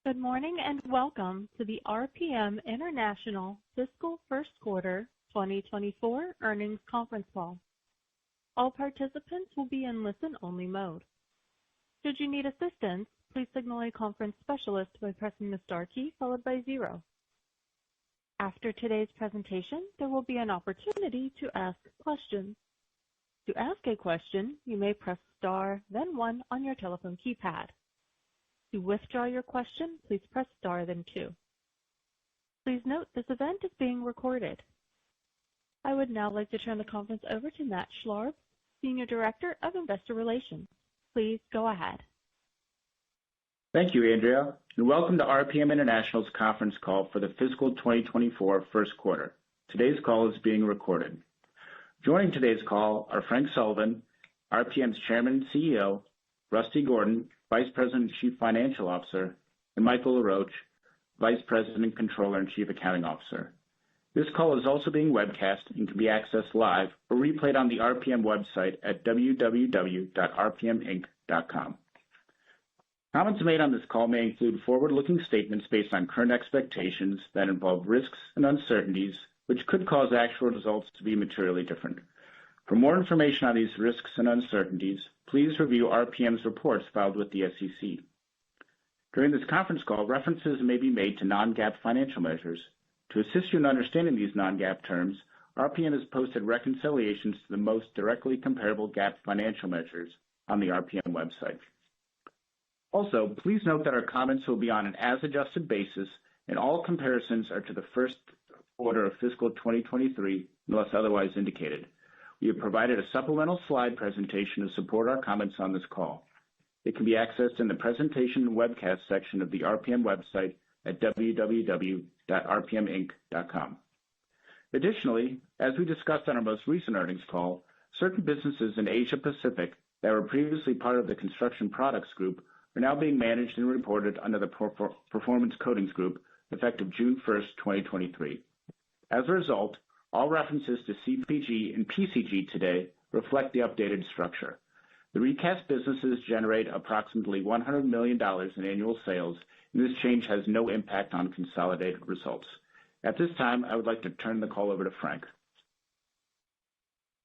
Good morning and welcome to the RPM International Fiscal First Quarter 2024 Earnings Conference Call. All participants will be in listen-only mode. Should you need assistance, please signal a conference specialist by pressing the star key followed by 0. After today's presentation, there will be an opportunity to ask questions. To ask a question, you may press star, then 1 on your telephone keypad. To withdraw your question, please press star, then 2. Please note this event is being recorded. I would now like to turn the conference over to Matt Schlarb, Senior Director of Investor Relations. Please go ahead. Thank you, Andrea, and welcome to RPM International's conference call for the fiscal 2024 first quarter. Today's call is being recorded. Joining today's call are Frank Sullivan, RPM's Chairman and CEO, Rusty Gordon, Vice President and Chief Financial Officer, and Michael LaRoche, Vice President, Controller, and Chief Accounting Officer. This call is also being webcast and can be accessed live or replayed on the RPM website at www.rpminc.com. Comments made on this call may include forward-looking statements based on current expectations that involve risks and uncertainties, which could cause actual results to be materially different. For more information on these risks and uncertainties, please review RPM's reports filed with the SEC. During this conference call, references may be made to non-GAAP financial measures. To assist you in understanding these non-GAAP terms, RPM has posted reconciliations to the most directly comparable GAAP financial measures on the RPM website. Also, please note that our comments will be on an as-adjusted basis, and all comparisons are to the first quarter of fiscal 2023, unless otherwise indicated. We have provided a supplemental slide presentation to support our comments on this call. It can be accessed in the presentation and webcast section of the RPM website at www.rpminc.com. Additionally, as we discussed on our most recent earnings call, certain businesses in Asia Pacific that were previously part of the Construction Products Group are now being managed and reported under the Performance Coatings Group effective June 1st, 2023. As a result, all references to CPG and PCG today reflect the updated structure. The recast businesses generate approximately $100 million in annual sales, and this change has no impact on consolidated results. At this time, I would like to turn the call over to Frank.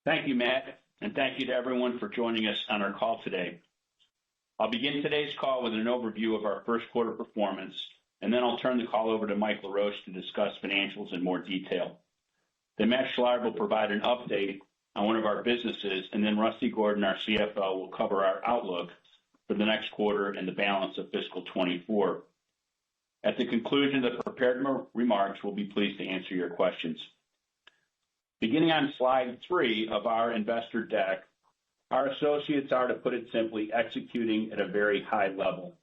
Thank you, Matt, and thank you to everyone for joining us on our call today. I'll begin today's call with an overview of our first quarter performance, and then I'll turn the call over to Mike LaRoche to discuss financials in more detail. Then Matt Schlarb will provide an update on one of our businesses, and then Rusty Gordon, our CFO, will cover our outlook for the next quarter and the balance of fiscal 24. At the conclusion of the prepared remarks, we'll be pleased to answer your questions. Beginning on slide 3 of our investor deck, our associates are, to put it simply, executing at a very high level.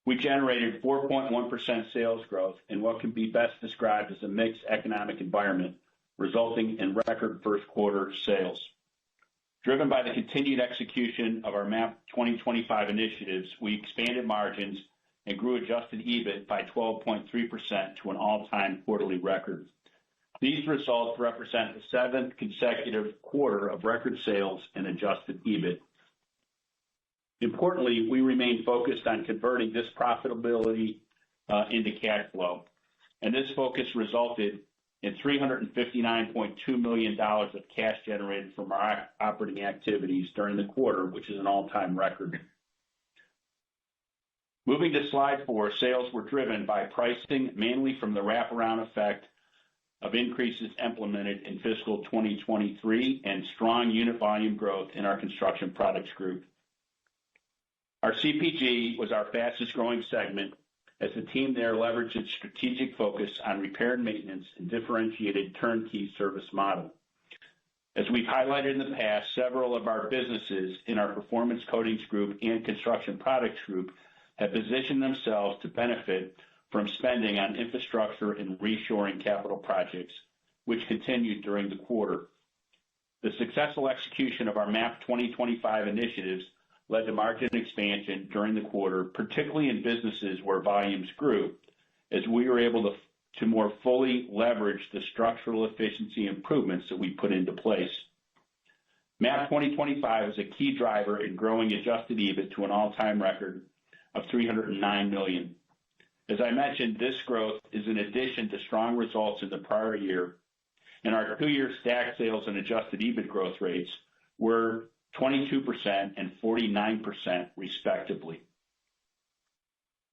We generated 4.1% sales growth in what can be best described as a mixed economic environment, resulting in record first quarter sales. Driven by the continued execution of our MAP 2025 initiatives, we expanded margins and grew adjusted EBIT by 12.3% to an all-time quarterly record. These results represent the 7th consecutive quarter of record sales and adjusted EBIT. Importantly, we remain focused on converting this profitability into cash flow, and this focus resulted in $359.2 million of cash generated from our operating activities during the quarter, which is an all-time record. Moving to slide 4, sales were driven by pricing mainly from the wraparound effect of increases implemented in fiscal 2023 and strong unit volume growth in our Construction Products Group. Our CPG was our fastest growing segment as the team there leveraged its strategic focus on repair and maintenance and differentiated turnkey service model. As we've highlighted in the past, several of our businesses in our Performance Coatings Group and Construction Products Group have positioned themselves to benefit from spending on infrastructure and reshoring capital projects, which continued during the quarter. The successful execution of our MAP 2025 initiatives led to margin expansion during the quarter, particularly in businesses where volumes grew, as we were able to more fully leverage the structural efficiency improvements that we put into place. MAP 2025 is a key driver in growing adjusted EBIT to an all-time record of $309 million. As I mentioned, this growth is in addition to strong results in the prior year, and our two-year stacked sales and adjusted EBIT growth rates were 22% and 49% respectively.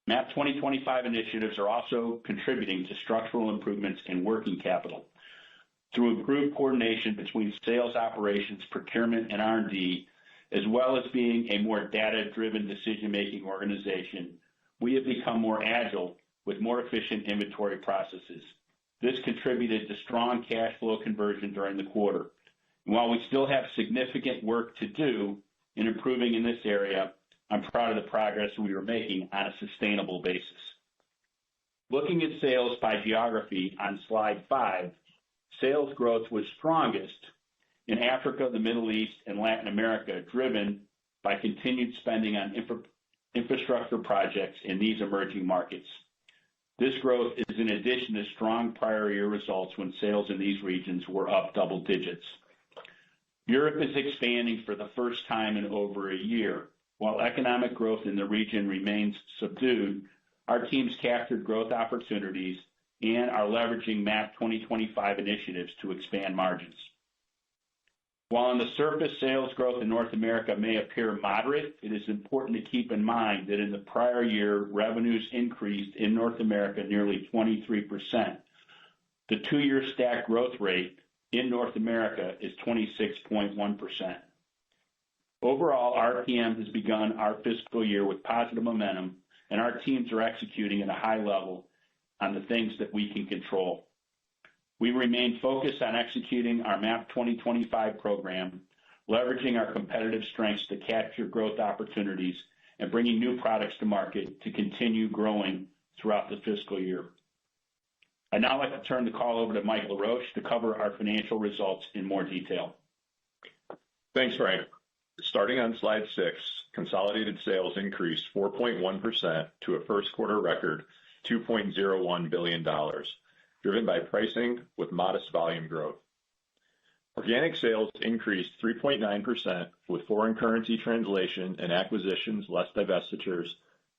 MAP 2025 initiatives are also contributing to structural improvements in working capital. Through improved coordination between sales operations, procurement, and R&D, as well as being a more data-driven decision-making organization, we have become more agile with more efficient inventory processes. This contributed to strong cash flow conversion during the quarter. And while we still have significant work to do in improving in this area, I'm proud of the progress we are making on a sustainable basis. Looking at sales by geography on slide 5, sales growth was strongest in Africa, the Middle East, and Latin America, driven by continued spending on infrastructure projects in these emerging markets. This growth is in addition to strong prior year results when sales in these regions were up double digits. Europe is expanding for the first time in over a year. While economic growth in the region remains subdued, our teams captured growth opportunities and are leveraging MAP 2025 initiatives to expand margins. While on the surface sales growth in North America may appear moderate, it is important to keep in mind that in the prior year, revenues increased in North America nearly 23%. The two-year stack growth rate in North America is 26.1%. Overall, RPM has begun our fiscal year with positive momentum, and our teams are executing at a high level on the things that we can control. We remain focused on executing our MAP 2025 program, leveraging our competitive strengths to capture growth opportunities, and bringing new products to market to continue growing throughout the fiscal year. I'd now like to turn the call over to Mike LaRoche to cover our financial results in more detail. Thanks, Frank. Starting on slide 6, consolidated sales increased 4.1% to a first quarter record $2.01 billion, driven by pricing with modest volume growth. Organic sales increased 3.9%, with foreign currency translation and acquisitions less divestitures,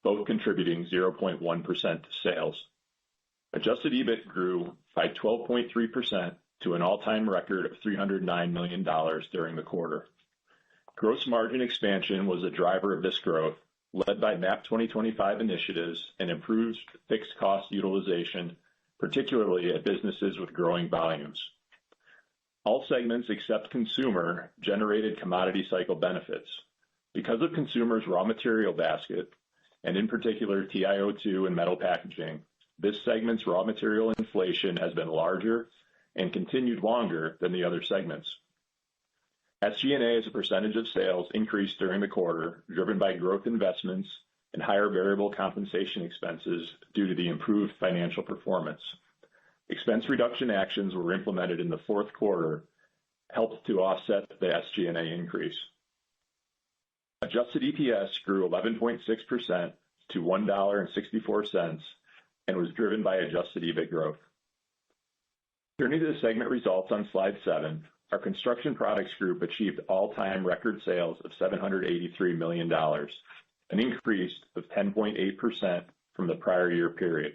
both contributing 0.1% to sales. Adjusted EBIT grew by 12.3% to an all-time record of $309 million during the quarter. Gross margin expansion was a driver of this growth, led by MAP 2025 initiatives and improved fixed cost utilization, particularly at businesses with growing volumes. All segments except consumer generated commodity cycle benefits. Because of consumer's raw material basket, and in particular TiO2 and metal packaging, this segment's raw material inflation has been larger and continued longer than the other segments. SG&A as a percentage of sales increased during the quarter, driven by growth investments and higher variable compensation expenses due to the improved financial performance. Expense reduction actions were implemented in the fourth quarter, helped to offset the SG&A increase. Adjusted EPS grew 11.6% to $1.64 and was driven by adjusted EBIT growth. Turning to the segment results on slide 7, our Construction Products Group achieved all-time record sales of $783 million, an increase of 10.8% from the prior year period.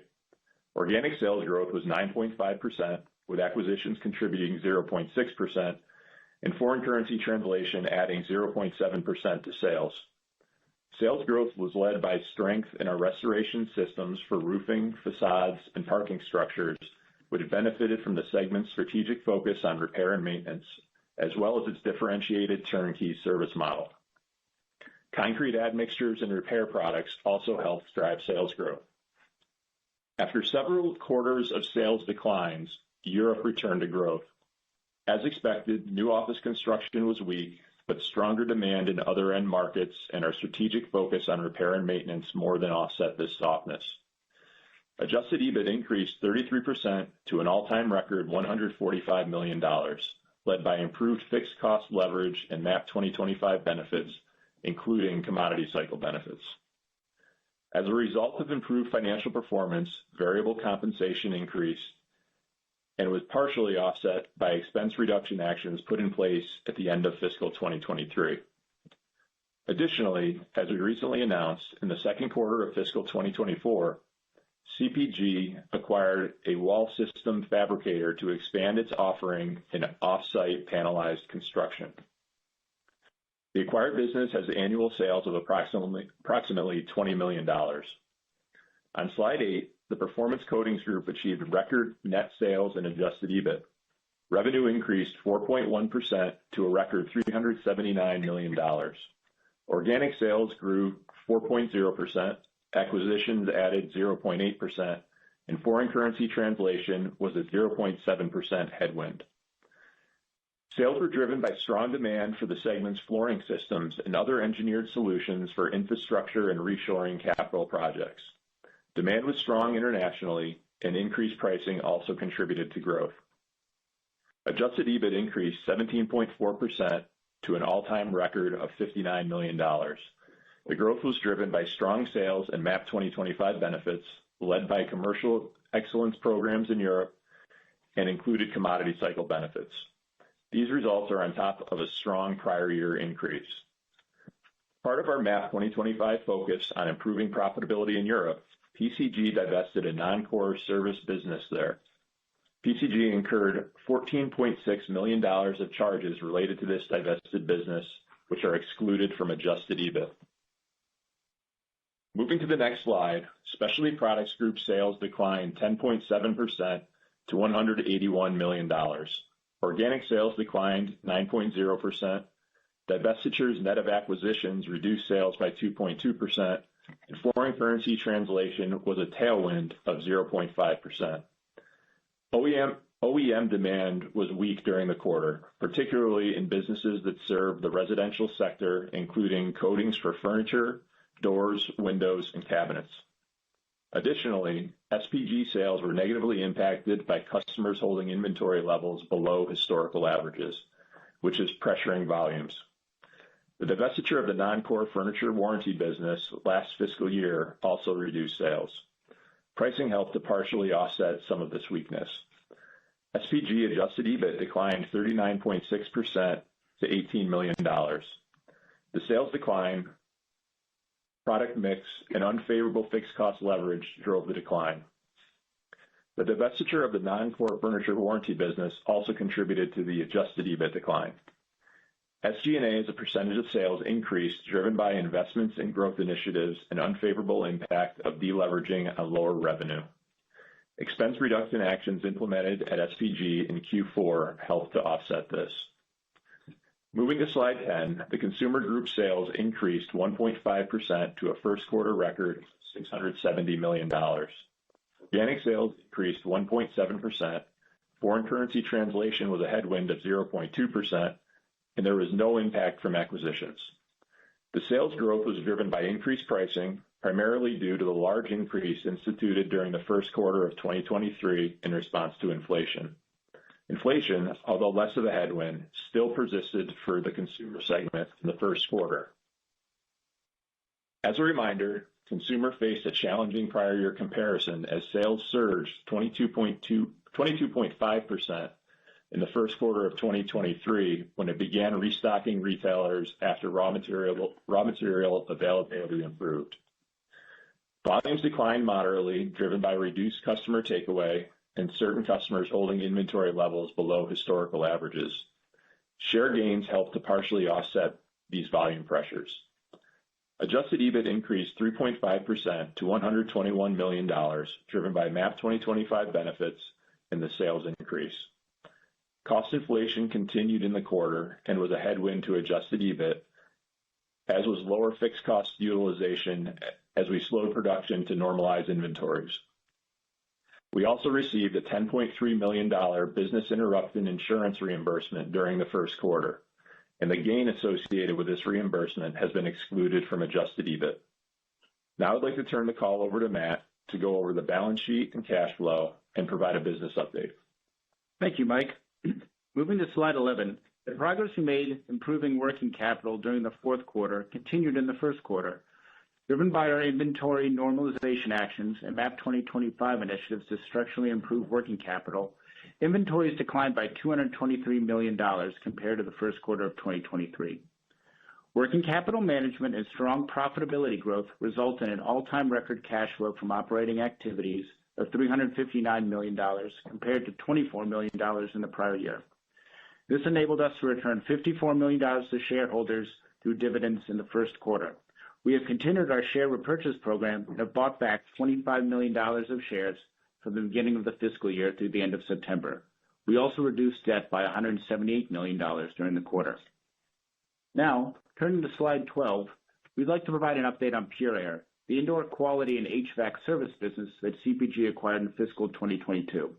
Organic sales growth was 9.5%, with acquisitions contributing 0.6% and foreign currency translation adding 0.7% to sales. Sales growth was led by strength in our restoration systems for roofing, facades, and parking structures, which benefited from the segment's strategic focus on repair and maintenance, as well as its differentiated turnkey service model. Concrete admixtures and repair products also helped drive sales growth. After several quarters of sales declines, Europe returned to growth. As expected, new office construction was weak, but stronger demand in other end markets and our strategic focus on repair and maintenance more than offset this softness. Adjusted EBIT increased 33% to an all-time record $145 million, led by improved fixed cost leverage and MAP 2025 benefits, including commodity cycle benefits. As a result of improved financial performance, variable compensation increased and was partially offset by expense reduction actions put in place at the end of fiscal 2023. Additionally, as we recently announced, in the second quarter of fiscal 2024, CPG acquired a wall system fabricator to expand its offering in off-site panelized construction. The acquired business has annual sales of approximately $20 million. On slide 8, the Performance Coatings Group achieved record net sales and adjusted EBIT. Revenue increased 4.1% to a record $379 million. Organic sales grew 4.0%, acquisitions added 0.8%, and foreign currency translation was a 0.7% headwind. Sales were driven by strong demand for the segment's flooring systems and other engineered solutions for infrastructure and reshoring capital projects. Demand was strong internationally, and increased pricing also contributed to growth. Adjusted EBIT increased 17.4% to an all-time record of $59 million. The growth was driven by strong sales and MAP 2025 benefits, led by commercial excellence programs in Europe, and included commodity cycle benefits. These results are on top of a strong prior year increase. Part of our MAP 2025 focus on improving profitability in Europe, PCG divested a non-core service business there. PCG incurred $14.6 million of charges related to this divested business, which are excluded from adjusted EBIT. Moving to the next slide, Specialty Products Group sales declined 10.7% to $181 million. Organic sales declined 9.0%. Divestitures net of acquisitions reduced sales by 2.2%, and foreign currency translation was a tailwind of 0.5%. OEM demand was weak during the quarter, particularly in businesses that serve the residential sector, including coatings for furniture, doors, windows, and cabinets. Additionally, SPG sales were negatively impacted by customers holding inventory levels below historical averages, which is pressuring volumes. The divestiture of the non-core furniture warranty business last fiscal year also reduced sales. Pricing helped to partially offset some of this weakness. SPG adjusted EBIT declined 39.6% to $18 million. The sales decline, product mix, and unfavorable fixed cost leverage drove the decline. The divestiture of the non-core furniture warranty business also contributed to the adjusted EBIT decline. SG&A as a percentage of sales increased, driven by investments in growth initiatives and unfavorable impact of deleveraging on lower revenue. Expense reduction actions implemented at SPG in Q4 helped to offset this. Moving to slide 10, the Consumer Group sales increased 1.5% to a first quarter record $670 million. Organic sales increased 1.7%. Foreign currency translation was a headwind of 0.2%, and there was no impact from acquisitions. The sales growth was driven by increased pricing, primarily due to the large increase instituted during the first quarter of 2023 in response to inflation. Inflation, although less of a headwind, still persisted for the consumer segment in the first quarter. As a reminder, consumer faced a challenging prior year comparison as sales surged 22.5% in the first quarter of 2023 when it began restocking retailers after raw material availability improved. Volumes declined moderately, driven by reduced customer takeaway and certain customers holding inventory levels below historical averages. Share gains helped to partially offset these volume pressures. Adjusted EBIT increased 3.5% to $121 million, driven by MAP 2025 benefits and the sales increase. Cost inflation continued in the quarter and was a headwind to adjusted EBIT, as was lower fixed cost utilization as we slowed production to normalize inventories. We also received a $10.3 million business interruption insurance reimbursement during the first quarter, and the gain associated with this reimbursement has been excluded from adjusted EBIT. Now I'd like to turn the call over to Matt to go over the balance sheet and cash flow and provide a business update. Thank you, Mike. Moving to slide 11, the progress we made improving working capital during the fourth quarter continued in the first quarter. Driven by our inventory normalization actions and MAP 2025 initiatives to structurally improve working capital, inventories declined by $223 million compared to the first quarter of 2023. Working capital management and strong profitability growth result in an all-time record cash flow from operating activities of $359 million compared to $24 million in the prior year. This enabled us to return $54 million to shareholders through dividends in the first quarter. We have continued our share repurchase program and have bought back $25 million of shares from the beginning of the fiscal year through the end of September. We also reduced debt by $178 million during the quarter. Now, turning to slide 12, we'd like to provide an update on Pure Air, the indoor quality and HVAC service business that CPG acquired in fiscal 2022.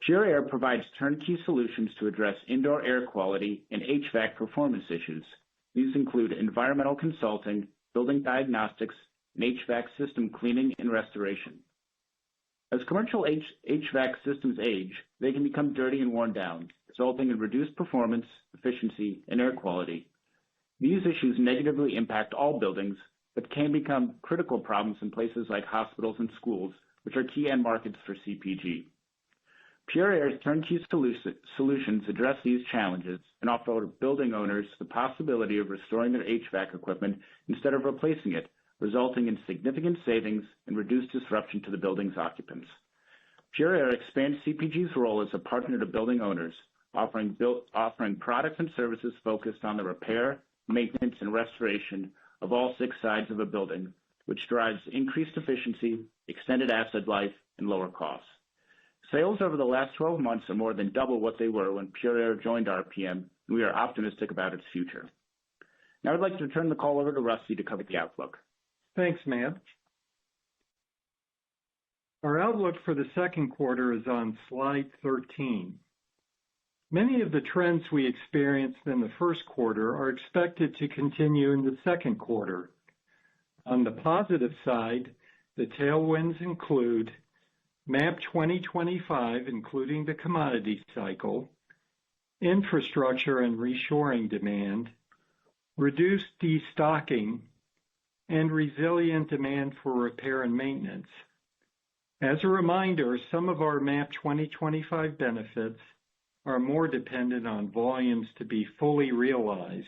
Pure Air provides turnkey solutions to address indoor air quality and HVAC performance issues. These include environmental consulting, building diagnostics, and HVAC system cleaning and restoration. As commercial HVAC systems age, they can become dirty and worn down, resulting in reduced performance, efficiency, and air quality. These issues negatively impact all buildings, but can become critical problems in places like hospitals and schools, which are key end markets for CPG. Pure Air's turnkey solutions address these challenges and offer building owners the possibility of restoring their HVAC equipment instead of replacing it, resulting in significant savings and reduced disruption to the building's occupants. Pure Air expands CPG's role as a partner to building owners, offering products and services focused on the repair, maintenance, and restoration of all 6 sides of a building, which drives increased efficiency, extended asset life, and lower costs. Sales over the last 12 months are more than double what they were when Pure Air joined RPM, and we are optimistic about its future. Now I'd like to turn the call over to Rusty to cover the outlook. Thanks, Matt. Our outlook for the second quarter is on slide 13. Many of the trends we experienced in the first quarter are expected to continue in the second quarter. On the positive side, the tailwinds include MAP 2025, including the commodity cycle, infrastructure and reshoring demand, reduced destocking, and resilient demand for repair and maintenance. As a reminder, some of our MAP 2025 benefits are more dependent on volumes to be fully realized,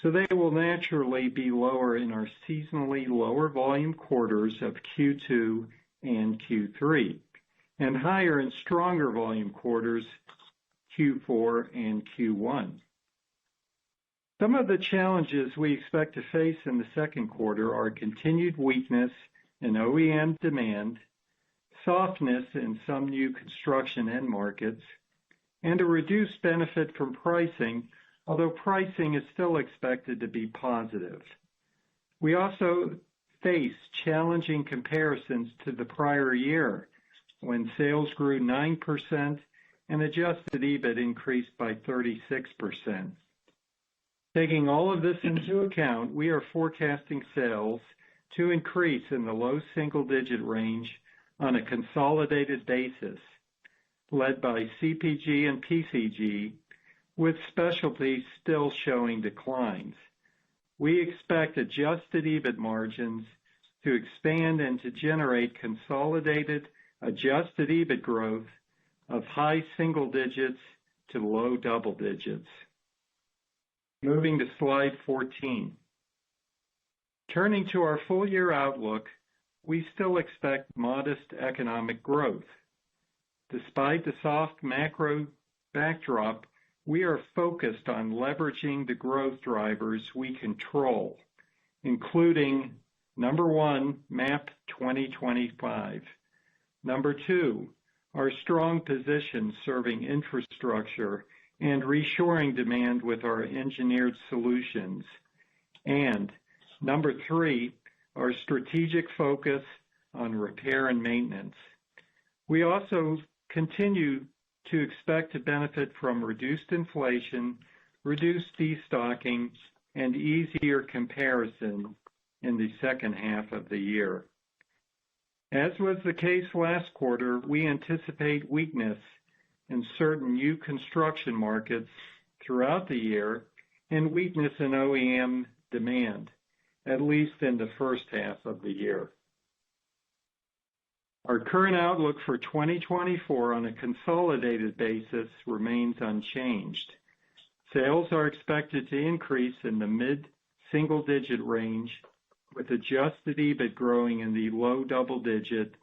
so they will naturally be lower in our seasonally lower volume quarters of Q2 and Q3, and higher in stronger volume quarters Q4 and Q1. Some of the challenges we expect to face in the second quarter are continued weakness in OEM demand, softness in some new construction end markets, and a reduced benefit from pricing, although pricing is still expected to be positive. We also face challenging comparisons to the prior year, when sales grew 9% and adjusted EBIT increased by 36%. Taking all of this into account, we are forecasting sales to increase in the low single-digit range on a consolidated basis, led by CPG and PCG, with specialties still showing declines. We expect adjusted EBIT margins to expand and to generate consolidated adjusted EBIT growth of high single digits to low double digits. Moving to slide 14. Turning to our full-year outlook, we still expect modest economic growth. Despite the soft macro backdrop, we are focused on leveraging the growth drivers we control, including number 1, MAP 2025. Number 2, our strong position serving infrastructure and reshoring demand with our engineered solutions. And number 3, our strategic focus on repair and maintenance. We also continue to expect to benefit from reduced inflation, reduced destocking, and easier comparison in the second half of the year. As was the case last quarter, we anticipate weakness in certain new construction markets throughout the year and weakness in OEM demand, at least in the first half of the year. Our current outlook for 2024 on a consolidated basis remains unchanged. Sales are expected to increase in the mid-single-digit range, with adjusted EBIT growing in the low double-digit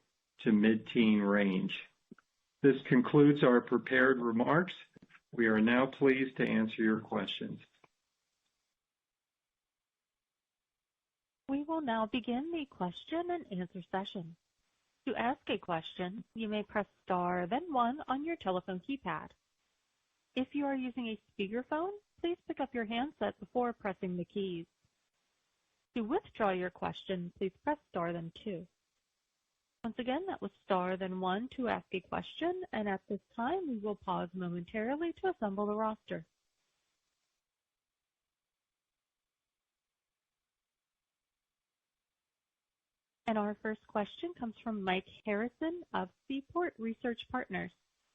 to mid-teen range. This concludes our prepared remarks. We are now pleased to answer your questions. We will now begin the question and answer session. To ask a question, you may press star, then one on your telephone keypad. If you are using a speakerphone, please pick up your handset before pressing the keys. To withdraw your question, please press star, then two. Once again, that was star, then one to ask a question, and at this time, we will pause momentarily to assemble the roster. And our first question comes from Mike Harrison of Seaport Research Partners.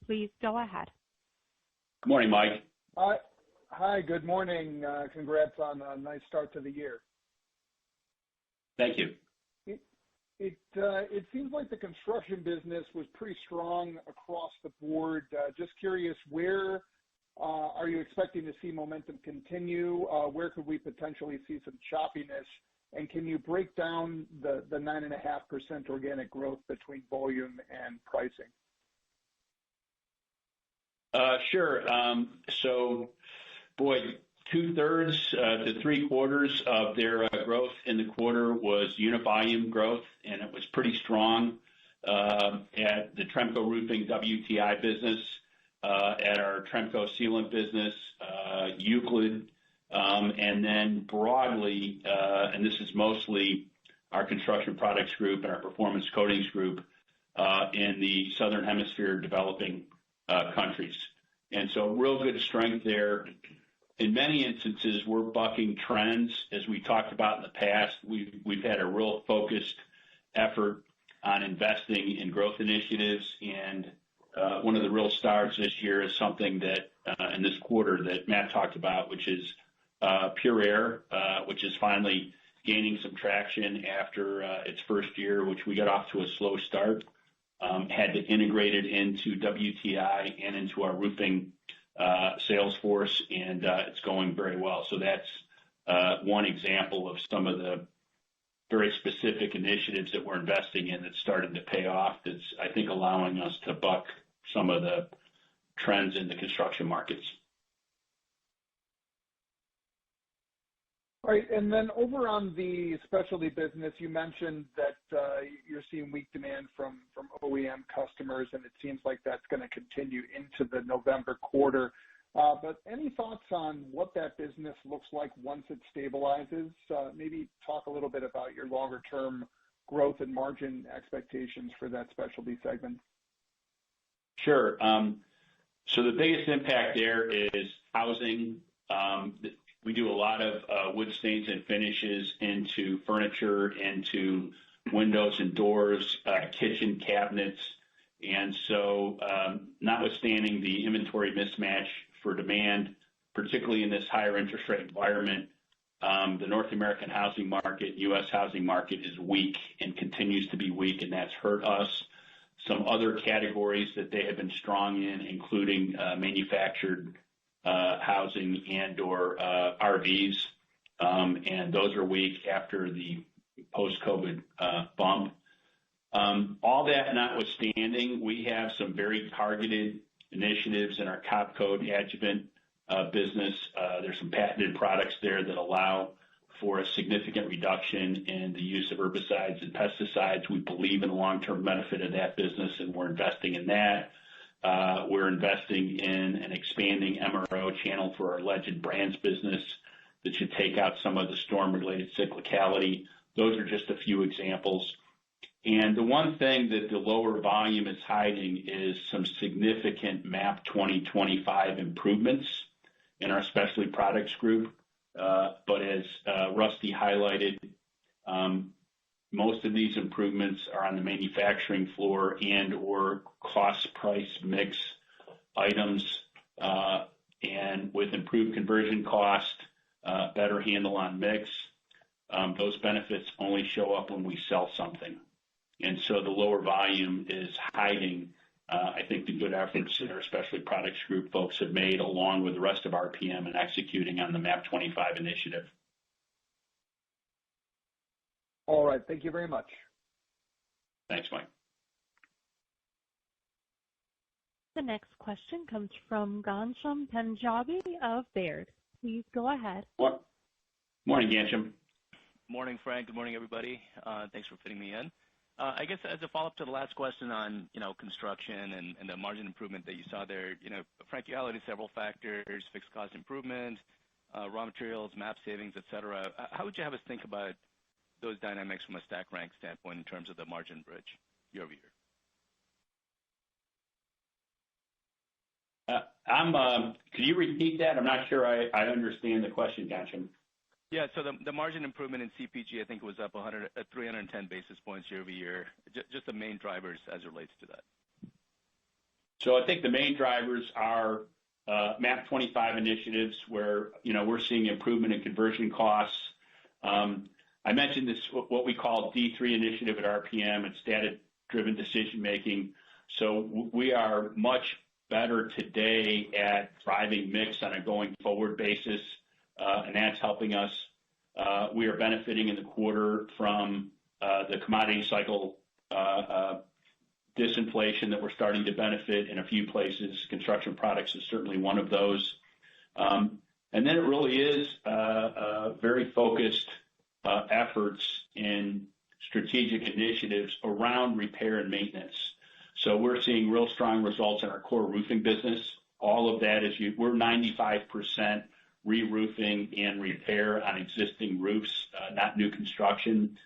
Please go ahead. Good morning, Mike. Hi, good morning. Congrats on a nice start to the year. Thank you. It seems like the construction business was pretty strong across the board. Just curious, where are you expecting to see momentum continue? Where could we potentially see some choppiness? And can you break down the 9.5% organic growth between volume and pricing? Sure. So, boy, 2/3 to 3/4 of their growth in the quarter was unit volume growth, and it was pretty strong at the Tremco Roofing WTI business, at our Tremco Sealant business, Euclid, and then broadly, and this is mostly our Construction Products Group and our Performance Coatings Group in the Southern Hemisphere developing countries. And so real good strength there. In many instances, we're bucking trends. As we talked about in the past, we've had a real focused effort on investing in growth initiatives, and one of the real stars this year is something that in this quarter that Matt talked about, which is Pure Air, which is finally gaining some traction after its first year, which we got off to a slow start. Had to integrate it into WTI and into our roofing sales force, and it's going very well. So that's one example of some of the very specific initiatives that we're investing in that's starting to pay off. That's, I think, allowing us to buck some of the trends in the construction markets. Right. And then over on the specialty business, you mentioned that you're seeing weak demand from OEM customers, and it seems like that's going to continue into the November quarter. But any thoughts on what that business looks like once it stabilizes? Maybe talk a little bit about your longer-term growth and margin expectations for that specialty segment. Sure. So the biggest impact there is housing. We do a lot of wood stains and finishes into furniture, into windows and doors, kitchen cabinets. And so notwithstanding the inventory mismatch for demand, particularly in this higher interest rate environment, the North American housing market, U.S. housing market is weak and continues to be weak, and that's hurt us. Some other categories that they have been strong in, including manufactured housing and/or RVs, and those are weak after the post-COVID bump. All that notwithstanding, we have some very targeted initiatives in our top coat adjuvant business. There's some patented products there that allow for a significant reduction in the use of herbicides and pesticides. We believe in the long-term benefit of that business, and we're investing in that. We're investing in an expanding MRO channel for our Legend Brands business that should take out some of the storm-related cyclicality. Those are just a few examples. And the one thing that the lower volume is hiding is some significant MAP 2025 improvements in our Specialty Products Group. But as Rusty highlighted, most of these improvements are on the manufacturing floor and/or cost price mix items, and with improved conversion cost, better handle on mix, those benefits only show up when we sell something. And so the lower volume is hiding I think the good efforts in our Specialty Products Group folks have made, along with the rest of RPM, in executing on the MAP 25 initiative. All right. Thank you very much. Thanks, Mike. The next question comes from Ghansham Panjabi of Baird. Please go ahead. Morning, Ghansham. Morning, Frank. Good morning, everybody. Thanks for fitting me in. I guess as a follow-up to the last question on, construction and the margin improvement that you saw there, Frank, you highlighted several factors, fixed cost improvement, raw materials, MAP savings, et cetera. How would you have us think about those dynamics from a stack rank standpoint in terms of the margin bridge year over year? Could you repeat that? I'm not sure I understand the question, Ghansham. Yeah, so the margin improvement in CPG, I think, was up 310 basis points year over year. Just the main drivers as it relates to that. So I think the main drivers are MAP 25 initiatives where, we're seeing improvement in conversion costs. I mentioned this, what we call D3 initiative at RPM. It's data-driven decision-making. So we are much better today at driving mix on a going forward basis, and that's helping us. We are benefiting in the quarter from the commodity cycle disinflation that we're starting to benefit in a few places. Construction products is certainly one of those. And then it really is very focused efforts in strategic initiatives around repair and maintenance. So we're seeing real strong results in our core roofing business. All of that is we're 95% re-roofing and repair on existing roofs, not new construction.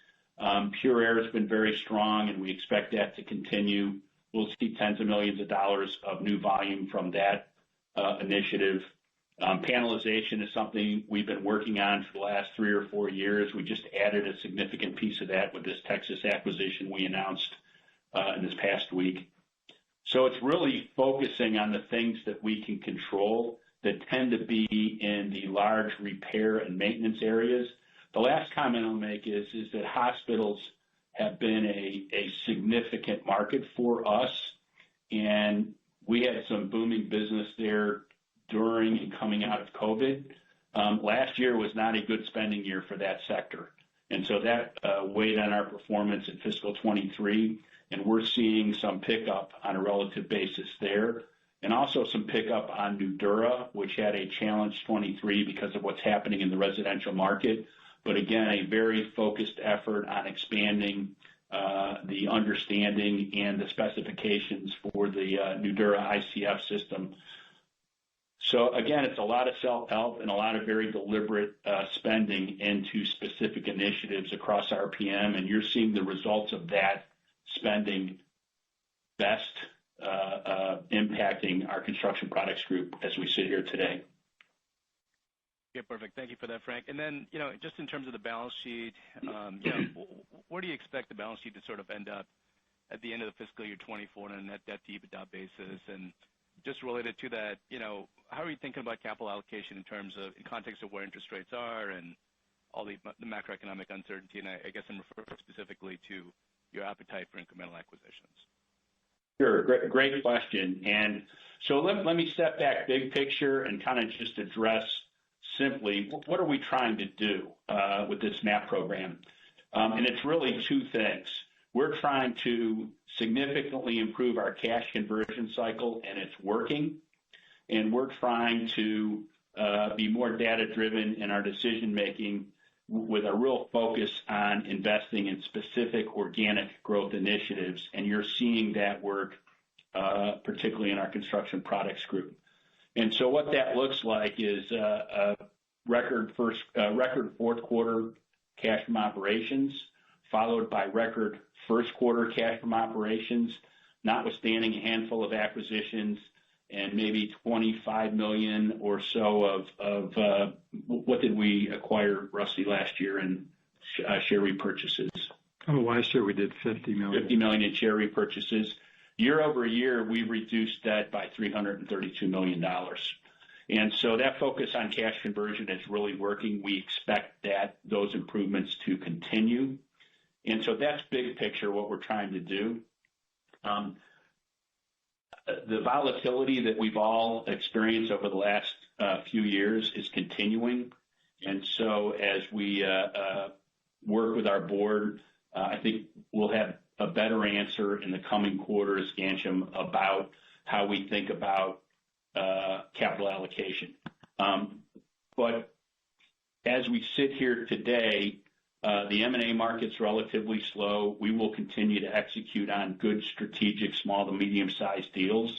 Pure Air has been very strong, and we expect that to continue. We'll see tens of millions of dollars of new volume from that initiative. Panelization is something we've been working on for the last 3 or 4 years. We just added a significant piece of that with this Texas acquisition we announced in this past week. So it's really focusing on the things that we can control that tend to be in the large repair and maintenance areas. The last comment I'll make is that hospitals have been a significant market for us, and we had some booming business there during and coming out of COVID. Last year was not a good spending year for that sector, and so that weighed on our performance in fiscal 23, and we're seeing some pickup on a relative basis there, and also some pickup on Nudura, which had a challenge 23 because of what's happening in the residential market. But again, a very focused effort on expanding the understanding and the specifications for the Nudura ICF system. So again, it's a lot of self-help and a lot of very deliberate spending into specific initiatives across RPM, and you're seeing the results of that spending best impacting our Construction Products Group as we sit here today. Yeah, perfect. Thank you for that, Frank. And then, just in terms of the balance sheet, where do you expect the balance sheet to sort of end up at the end of the fiscal year 24 on a net debt to EBITDA basis? And just related to that, how are you thinking about capital allocation in context of where interest rates are and all the macroeconomic uncertainty? And I guess I'm referring specifically to your appetite for incremental acquisitions. Sure. Great question. And so let me step back big picture and kind of just address simply what are we trying to do with this MAP program? And it's really two things. We're trying to significantly improve our cash conversion cycle, and it's working. And we're trying to be more data-driven in our decision-making with a real focus on investing in specific organic growth initiatives. And you're seeing that work, particularly in our Construction Products Group. And so what that looks like is a record fourth quarter cash from operations, followed by record first quarter cash from operations, notwithstanding a handful of acquisitions and maybe $25 million or so of what did we acquire, Rusty, last year in share repurchases? Oh, last year we did $50 million. $50 million in share repurchases. Year over year, we reduced debt by $332 million. And so that focus on cash conversion is really working. We expect those improvements to continue. And so that's big picture what we're trying to do. the volatility that we've all experienced over the last few years is continuing. And so as we work with our board, I think we'll have a better answer in the coming quarters, Ghansham, about how we think about capital allocation. But as we sit here today, the M&A market's relatively slow. We will continue to execute on good strategic small to medium-sized deals.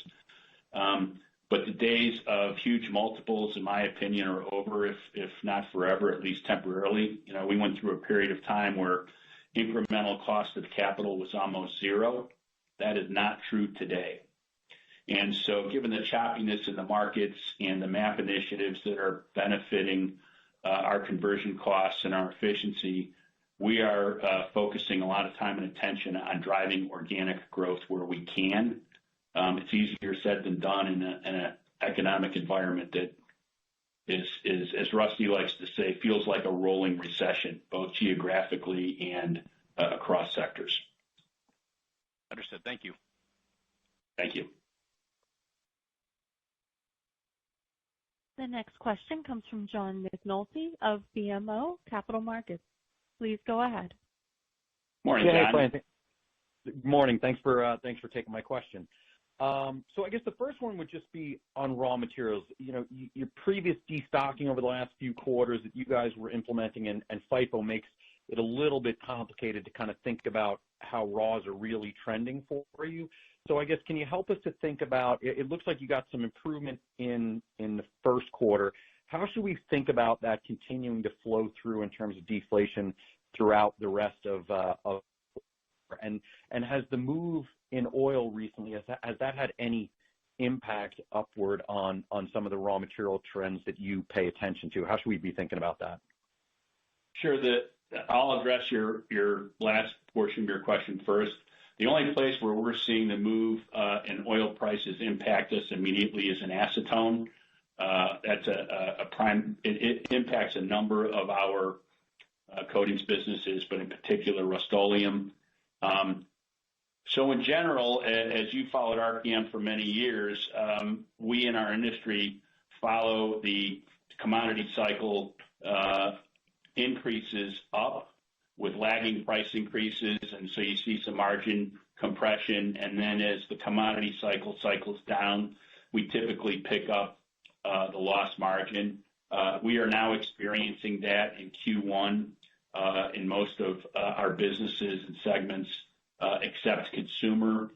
But the days of huge multiples, in my opinion, are over, if not forever, at least temporarily. We went through a period of time where incremental cost of capital was almost zero. That is not true today. And so given the choppiness in the markets and the MAP initiatives that are benefiting our conversion costs and our efficiency, we are focusing a lot of time and attention on driving organic growth where we can. It's easier said than done in an economic environment that is, as Rusty likes to say, feels like a rolling recession, both geographically and across sectors. Understood. Thank you. Thank you. The next question comes from John McNulty of BMO Capital Markets. Please go ahead. Morning, John. Brian. Good morning. Thanks for taking my question. So I guess the first one would just be on raw materials. Your previous destocking over the last few quarters that you guys were implementing and FIFO makes it a little bit complicated to kind of think about how raws are really trending for you. So I guess, can you help us to think about, it looks like you got some improvement in the first quarter. How should we think about that continuing to flow through in terms of deflation throughout the rest of and has the move in oil recently, has that had any impact upward on some of the raw material trends that you pay attention to? How should we be thinking about that? Sure. I'll address your last portion of your question first. The only place where we're seeing the move in oil prices impact us immediately is in acetone. That's a prime. It impacts a number of our coatings businesses, but in particular Rust-Oleum. So in general, as you followed RPM for many years, we in our industry follow the commodity cycle increases up with lagging price increases, and so you see some margin compression, and then as the commodity cycles down, we typically pick up the lost margin. We are now experiencing that in Q1 in most of our businesses and segments except consumer.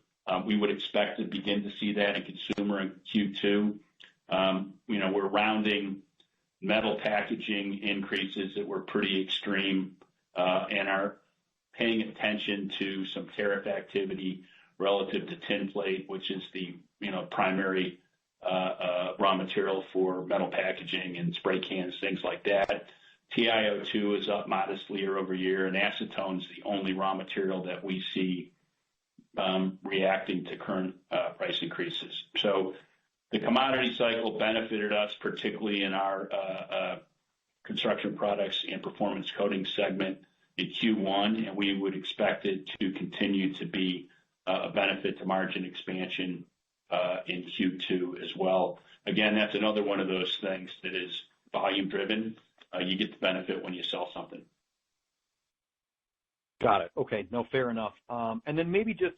We would expect to begin to see that in consumer in Q2. We're rounding metal packaging increases that were pretty extreme and are paying attention to some tariff activity relative to tin plate, which is the primary raw material for metal packaging and spray cans, things like that. TiO2 is up modestly year over year, and acetone is the only raw material that we see reacting to current price increases. So the commodity cycle benefited us, particularly in our construction products and performance coatings segment in Q1, and we would expect it to continue to be a benefit to margin expansion in Q2 as well. Again, that's another one of those things that is volume driven. You get the benefit when you sell something. Got it. Okay. No, fair enough. And then maybe just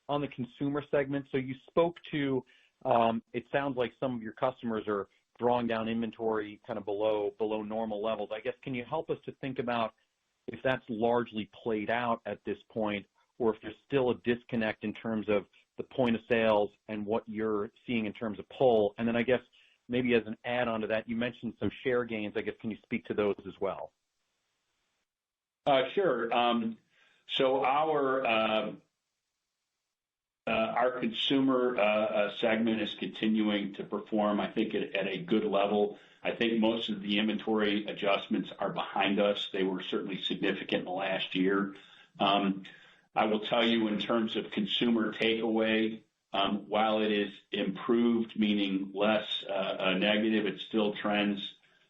on the consumer segment. So you spoke to, it sounds like some of your customers are drawing down inventory kind of below normal levels. I guess, can you help us to think about if that's largely played out at this point, or if there's still a disconnect in terms of the point of sales and what you're seeing in terms of pull? And then I guess maybe as an add-on to that, you mentioned some share gains. I guess, can you speak to those as well? Sure. So our consumer segment is continuing to perform, I think, at a good level. I think most of the inventory adjustments are behind us. They were certainly significant in the last year. I will tell you, in terms of consumer takeaway, while it is improved, meaning less negative, it still trends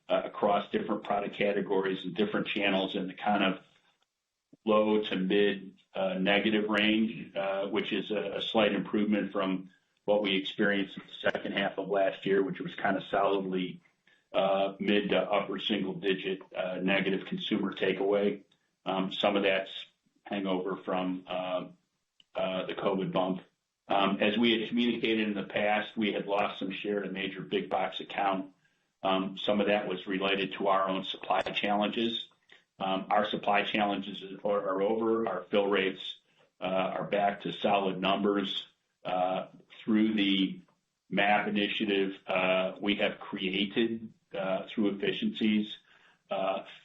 across different product categories and different channels in the kind of low to mid negative range, which is a slight improvement from what we experienced in the second half of last year, which was kind of solidly mid to upper single digit negative consumer takeaway. Some of that's hangover from the COVID bump. As we had communicated in the past, we had lost some share to major big box account. Some of that was related to our own supply challenges. Our supply challenges are over. Our fill rates are back to solid numbers. Through the MAP initiative, we have created, through efficiencies,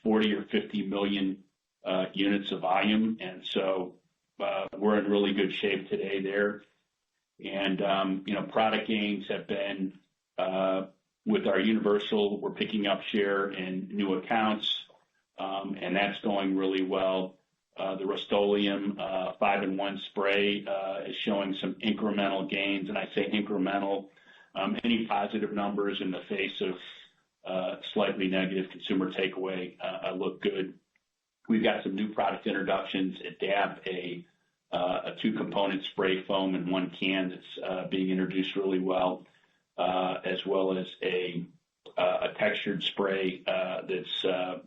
40 or 50 million units of volume. And so we're in really good shape today there. And, product gains have been with our Universal, we're picking up share in new accounts, and that's going really well. The Rust-Oleum 5-in-1 spray is showing some incremental gains, and I say incremental. Any positive numbers in the face of slightly negative consumer takeaway look good. We've got some new product introductions at DAP, a 2-component spray foam in 1 can that's being introduced really well, as well as a textured spray that's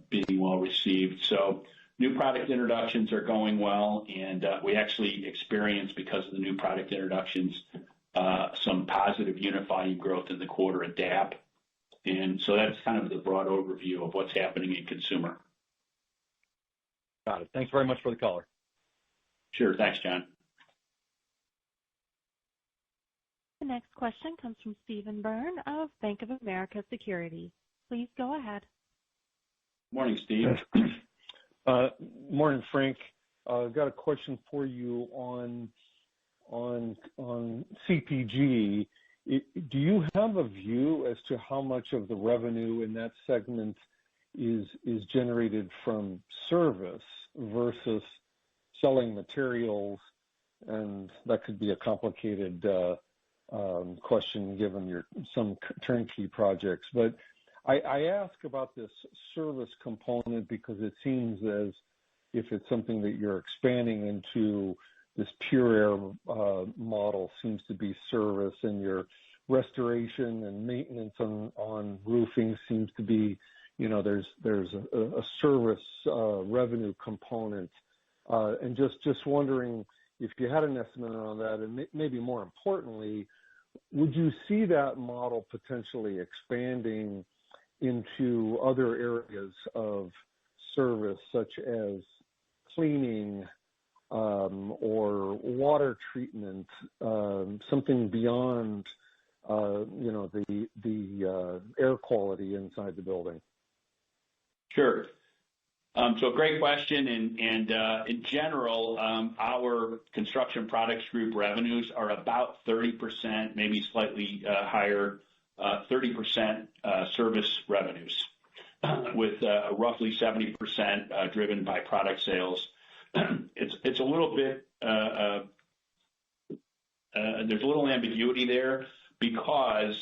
being well received. So new product introductions are going well, and we actually experienced, because of the new product introductions, some positive unit volume growth in the quarter at DAP. And so that's kind of the broad overview of what's happening in consumer. Got it. Thanks very much for the color. Sure. Thanks, John. The next question comes from Stephen Byrne of Bank of America Securities. Please go ahead. Morning, Steve. Morning, Frank. I've got a question for you on CPG. Do you have a view as to how much of the revenue in that segment is generated from service versus selling materials? And that could be a complicated question given some turnkey projects. But I ask about this service component because it seems as if it's something that you're expanding into. This pure air model seems to be service, and your restoration and maintenance on roofing seems to be, there's a service revenue component. And just wondering if you had an estimate on that, and maybe more importantly, would you see that model potentially expanding into other areas of service, such as cleaning or water treatment, something beyond the air quality inside the building? Sure. So great question. And in general, our Construction Products Group revenues are about 30%, maybe slightly higher, 30% service revenues, with roughly 70% driven by product sales. It's a little bit, there's a little ambiguity there because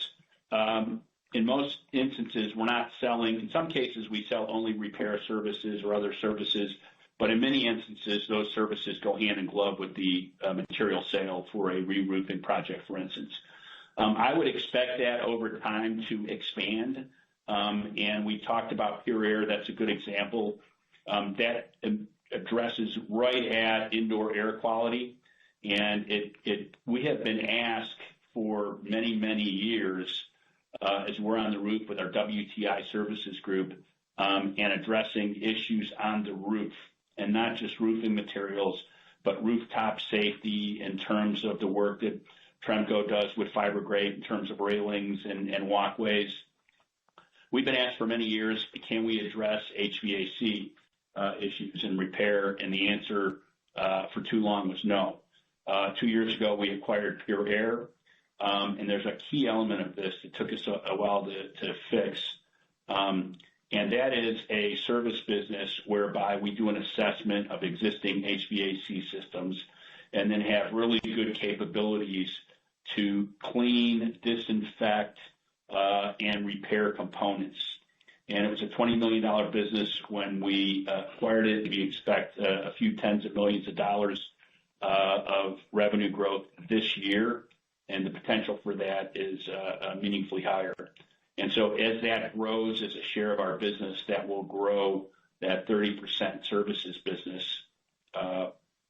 in most instances, we're not selling. In some cases, we sell only repair services or other services, but in many instances, those services go hand in glove with the material sale for a re-roofing project, for instance. I would expect that over time to expand, and we talked about Pure Air. That's a good example. That addresses right at indoor air quality, and we have been asked for many, many years as we're on the roof with our WTI services group and addressing issues on the roof, and not just roofing materials, but rooftop safety in terms of the work that Tremco does with Fibergrate in terms of railings and walkways. We've been asked for many years, can we address HVAC issues and repair? And the answer for too long was no. 2 years ago, we acquired Pure Air. And there's a key element of this that took us a while to fix. And that is a service business whereby we do an assessment of existing HVAC systems and then have really good capabilities to clean, disinfect, and repair components. And it was a $20 million business when we acquired it. We expect a few tens of millions of dollars of revenue growth this year. and the potential for that is meaningfully higher. And so as that grows as a share of our business, that will grow that 30% services business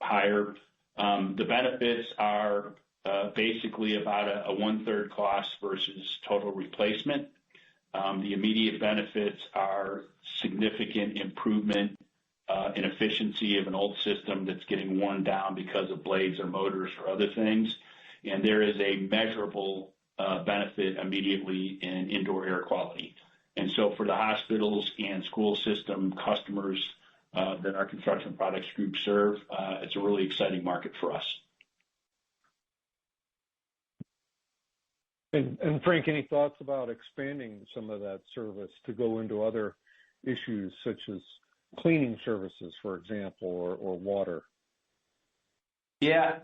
higher. The benefits are basically about a one-third cost versus total replacement. The immediate benefits are significant improvement in efficiency of an old system that's getting worn down because of blades or motors or other things. And there is a measurable benefit immediately in indoor air quality. And so for the hospitals and school system customers that our construction products group serve, it's a really exciting market for us. And Frank, any thoughts about expanding some of that service to go into other issues such as cleaning services, for example, or water? Yeah,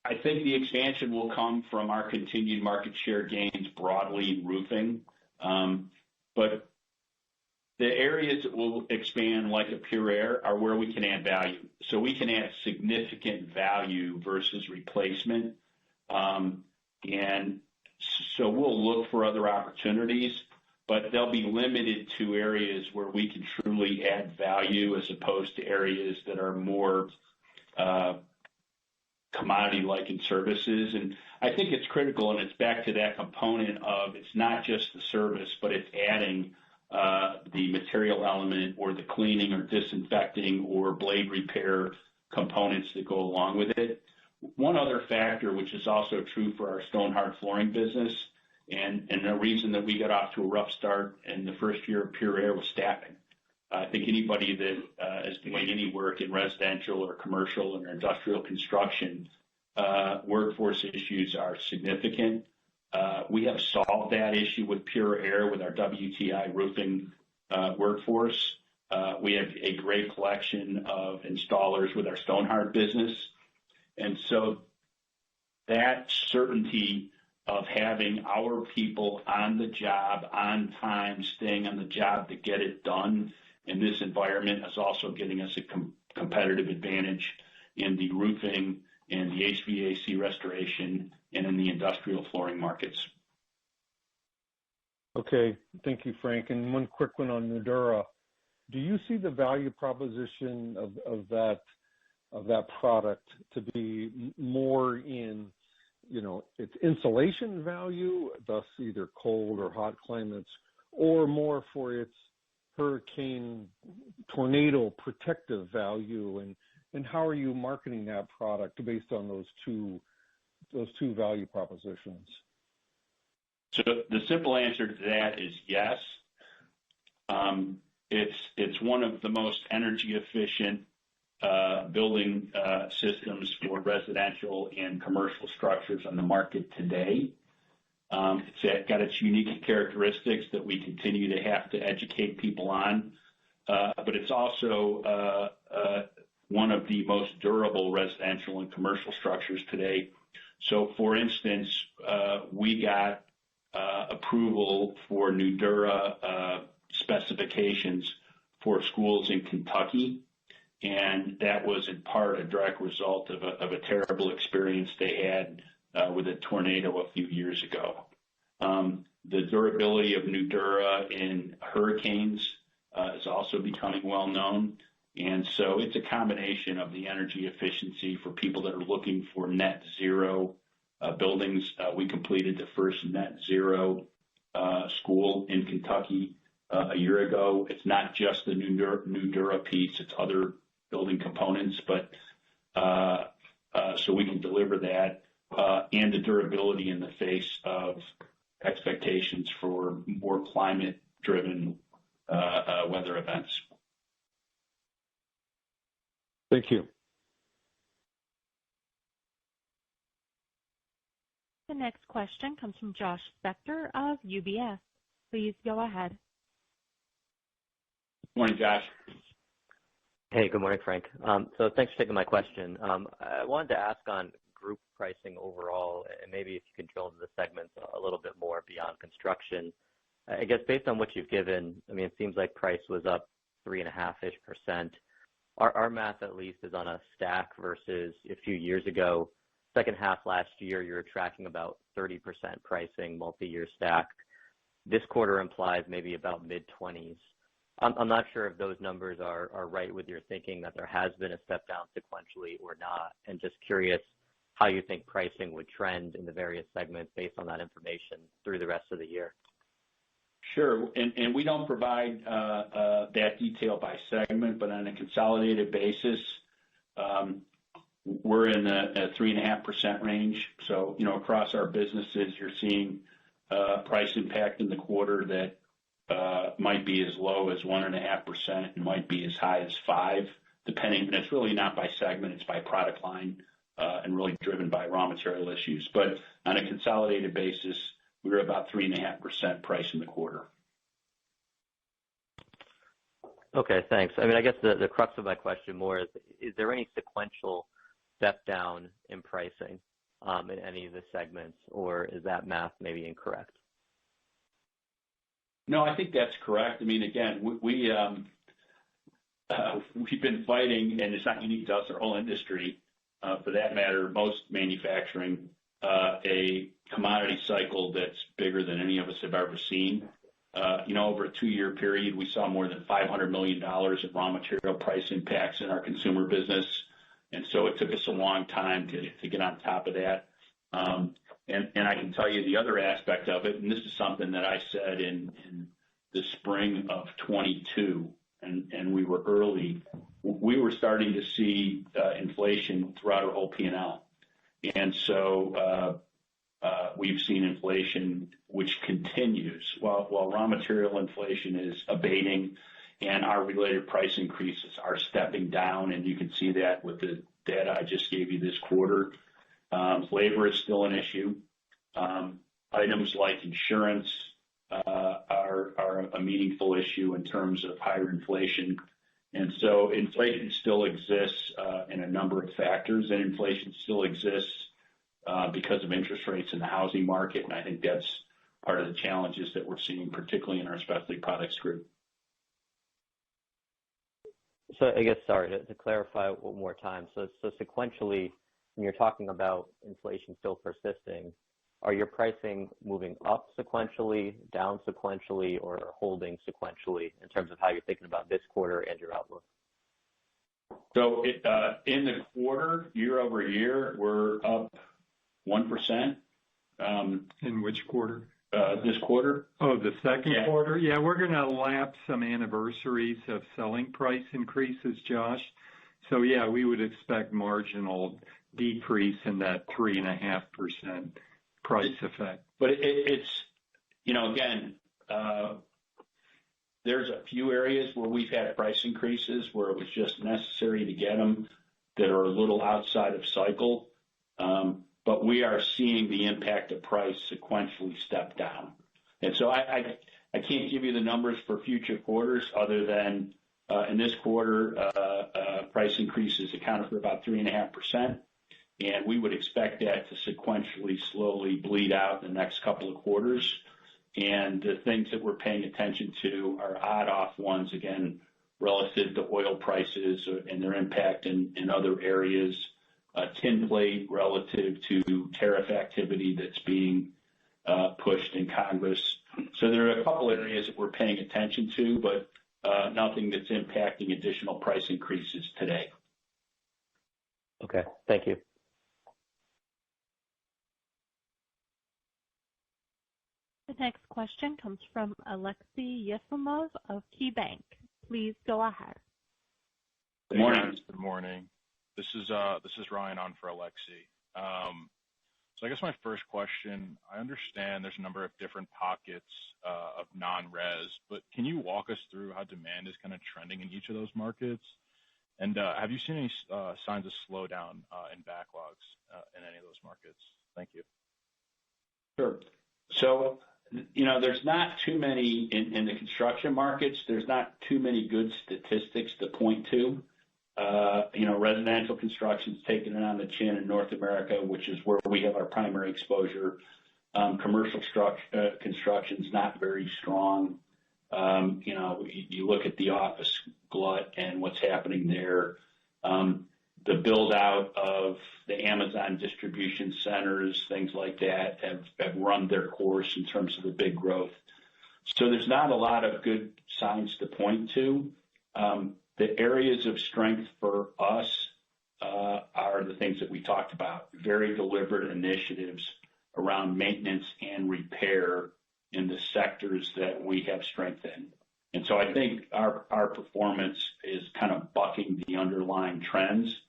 I think the expansion will come from our continued market share gains broadly in roofing. But the areas that will expand, like a Pure Air, are where we can add value. So we can add significant value versus replacement. And so we'll look for other opportunities, but they'll be limited to areas where we can truly add value as opposed to areas that are more commodity-like in services. And I think it's critical, and it's back to that component of it's not just the service, but it's adding the material element or the cleaning or disinfecting or blade repair components that go along with it. One other factor, which is also true for our stone hard flooring business, and the reason that we got off to a rough start in the first year of Pure Air was staffing. I think anybody that is doing any work in residential or commercial or industrial construction, workforce issues are significant. We have solved that issue with Pure Air with our WTI roofing workforce. We have a great collection of installers with our Stonehard business. And so that certainty of having our people on the job, on time, staying on the job to get it done in this environment is also getting us a competitive advantage in the roofing and the HVAC restoration and in the industrial flooring markets. Okay, thank you, Frank. And one quick one on Nudura. Do you see the value proposition of that product to be more in, its insulation value, thus either cold or hot climates, or more for its hurricane, tornado protective value? And how are you marketing that product based on those two value propositions? So the simple answer to that is yes. It's one of the most energy efficient building systems for residential and commercial structures on the market today. It's got its unique characteristics that we continue to have to educate people on, but it's also one of the most durable residential and commercial structures today. So, for instance, we got approval for Nudura specifications for schools in Kentucky, and that was in part a direct result of a terrible experience they had with a tornado a few years ago. The durability of Nudura in hurricanes is also becoming well known. And so it's a combination of the energy efficiency for people that are looking for net zero buildings. We completed the first net zero school in Kentucky a year ago. It's not just the Nudura piece, it's other building components, but so we can deliver that and the durability in the face of expectations for more climate-driven weather events. Thank you. The next question comes from Josh Spector of UBS. Please go ahead. Morning, Josh. Hey, good morning, Frank. So thanks for taking my question. I wanted to ask on group pricing overall, and maybe if you could drill into the segments a little bit more beyond construction. I guess based on what you've given, I mean, it seems like price was up 3.5-ish%. Our math at least is on a stack versus a few years ago. second half last year, you were tracking about 30% pricing, multi-year stack. This quarter implies maybe about mid-20s. I'm not sure if those numbers are right with your thinking that there has been a step down sequentially or not, and just curious how you think pricing would trend in the various segments based on that information through the rest of the year. Sure. And we don't provide that detail by segment, but on a consolidated basis, we're in a 3.5% range. So, across our businesses, you're seeing price impact in the quarter that might be as low as 1.5% and might be as high as 5%, depending. And it's really not by segment; it's by product line, and really driven by raw material issues. But on a consolidated basis, we were about 3.5% price in the quarter. Okay, thanks. I mean, I guess the crux of my question more is there any sequential step down in pricing in any of the segments, or is that math maybe incorrect? No, I think that's correct. I mean, again, we've been fighting, and it's not unique to us, our whole industry, for that matter, most manufacturing, a commodity cycle that's bigger than any of us have ever seen. Over a 2-year period, we saw more than $500 million in raw material price impacts in our consumer business. And so it took us a long time to get on top of that. And I can tell you the other aspect of it, and this is something that I said in the spring of 22, and we were early. We were starting to see inflation throughout our whole P&L. And so we've seen inflation which continues while raw material inflation is abating and our related price increases are stepping down, and you can see that with the data I just gave you this quarter. Labor is still an issue. Items like insurance are a meaningful issue in terms of higher inflation. And so inflation still exists in a number of factors, and inflation still exists because of interest rates in the housing market. And I think that's part of the challenges that we're seeing, particularly in our specialty products group. So I guess, sorry, to clarify one more time. So sequentially, when you're talking about inflation still persisting, are your pricing moving up sequentially, down sequentially, or holding sequentially in terms of how you're thinking about this quarter and your outlook? So in the quarter, year over year, we're up 1%. In which quarter? This quarter. Oh, the second quarter? Yeah, we're going to lap some anniversaries of selling price increases, Josh. So, yeah, we would expect marginal decrease in that 3.5% price effect. But it's, again, there's a few areas where we've had price increases where it was just necessary to get them that are a little outside of cycle. But we are seeing the impact of price sequentially step down. And so I can't give you the numbers for future quarters other than in this quarter, price increases accounted for about 3.5%. And we would expect that to sequentially slowly bleed out in the next couple of quarters. And the things that we're paying attention to are odd-off ones, again, relative to oil prices and their impact in other areas. Tin plate relative to tariff activity that's being pushed in Congress. So there are a couple areas that we're paying attention to, but nothing that's impacting additional price increases today. Okay, thank you. The next question comes from Aleksey Yefremov of KeyBanc. Please go ahead. Good morning. Good morning. This is Ryan on for Alexi. So I guess my first question, I understand there's a number of different pockets of non-res, but can you walk us through how demand is kind of trending in each of those markets? And have you seen any signs of slowdown in backlogs in any of those markets? Thank you. Sure. So, there's not too many in the construction markets. There's not too many good statistics to point to. Residential construction's taken it on the chin in North America, which is where we have our primary exposure. Commercial construction's not very strong. You look at the office glut and what's happening there. the build out of the Amazon distribution centers, things like that, have run their course in terms of the big growth. So there's not a lot of good signs to point to. The areas of strength for us are the things that we talked about, very deliberate initiatives around maintenance and repair in the sectors that we have strength in. And so I think our performance is kind of bucking the underlying trends.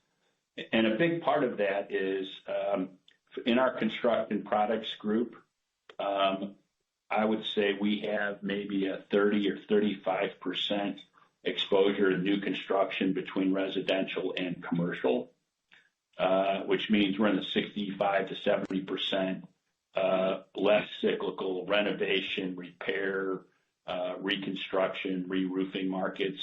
And a big part of that is in our construction products group, I would say we have maybe a 30 or 35% exposure to new construction between residential and commercial, which means we're in the 65 to 70% less cyclical renovation, repair, reconstruction, re-roofing markets.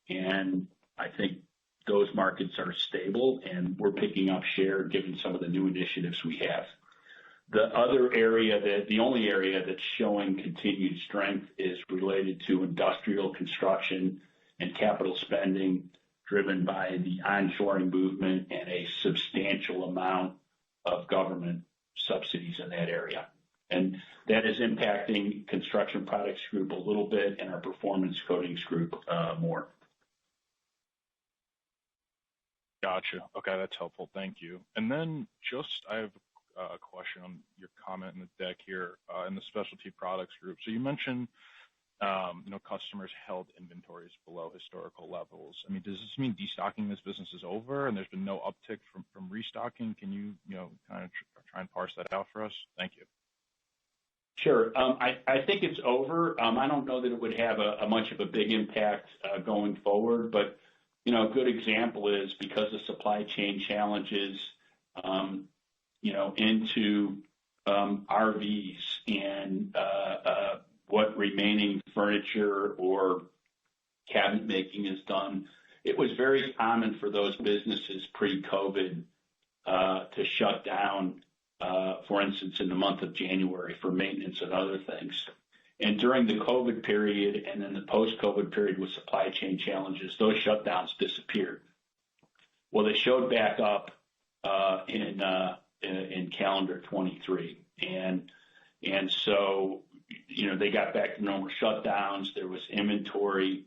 And I think those markets are stable, and we're picking up share given some of the new initiatives we have. The other area the only area that's showing continued strength is related to industrial construction and capital spending driven by the onshoring movement and a substantial amount of government subsidies in that area. And that is impacting Construction Products Group a little bit and our Performance Coatings Group more. Gotcha. Okay, that's helpful. Thank you. And then I have a question on your comment in the deck here in the Specialty Products Group. So you mentioned, customers held inventories below historical levels. I mean, does this mean destocking this business is over and there's been no uptick from restocking? Can you, kind of try and parse that out for us? Thank you. Sure. I think it's over. I don't know that it would have a much of a big impact going forward, but a good example is because of supply chain challenges, into RVs and what remaining furniture or cabinet making is done. It was very common for those businesses pre-COVID to shut down, for instance, in the month of January for maintenance and other things. And during the COVID period and then the post-COVID period with supply chain challenges, those shutdowns disappeared. Well, they showed back up in calendar 23. And so, they got back to normal shutdowns. There was inventory